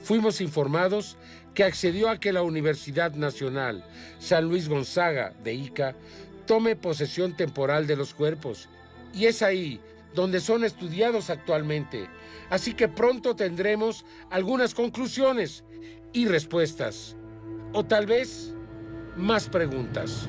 fuimos informados que accedió a que la Universidad Nacional San Luis Gonzaga de Ica tome posesión temporal de los cuerpos, y es ahí donde son estudiados actualmente. Así que pronto tendremos algunas conclusiones y respuestas, o tal vez más preguntas.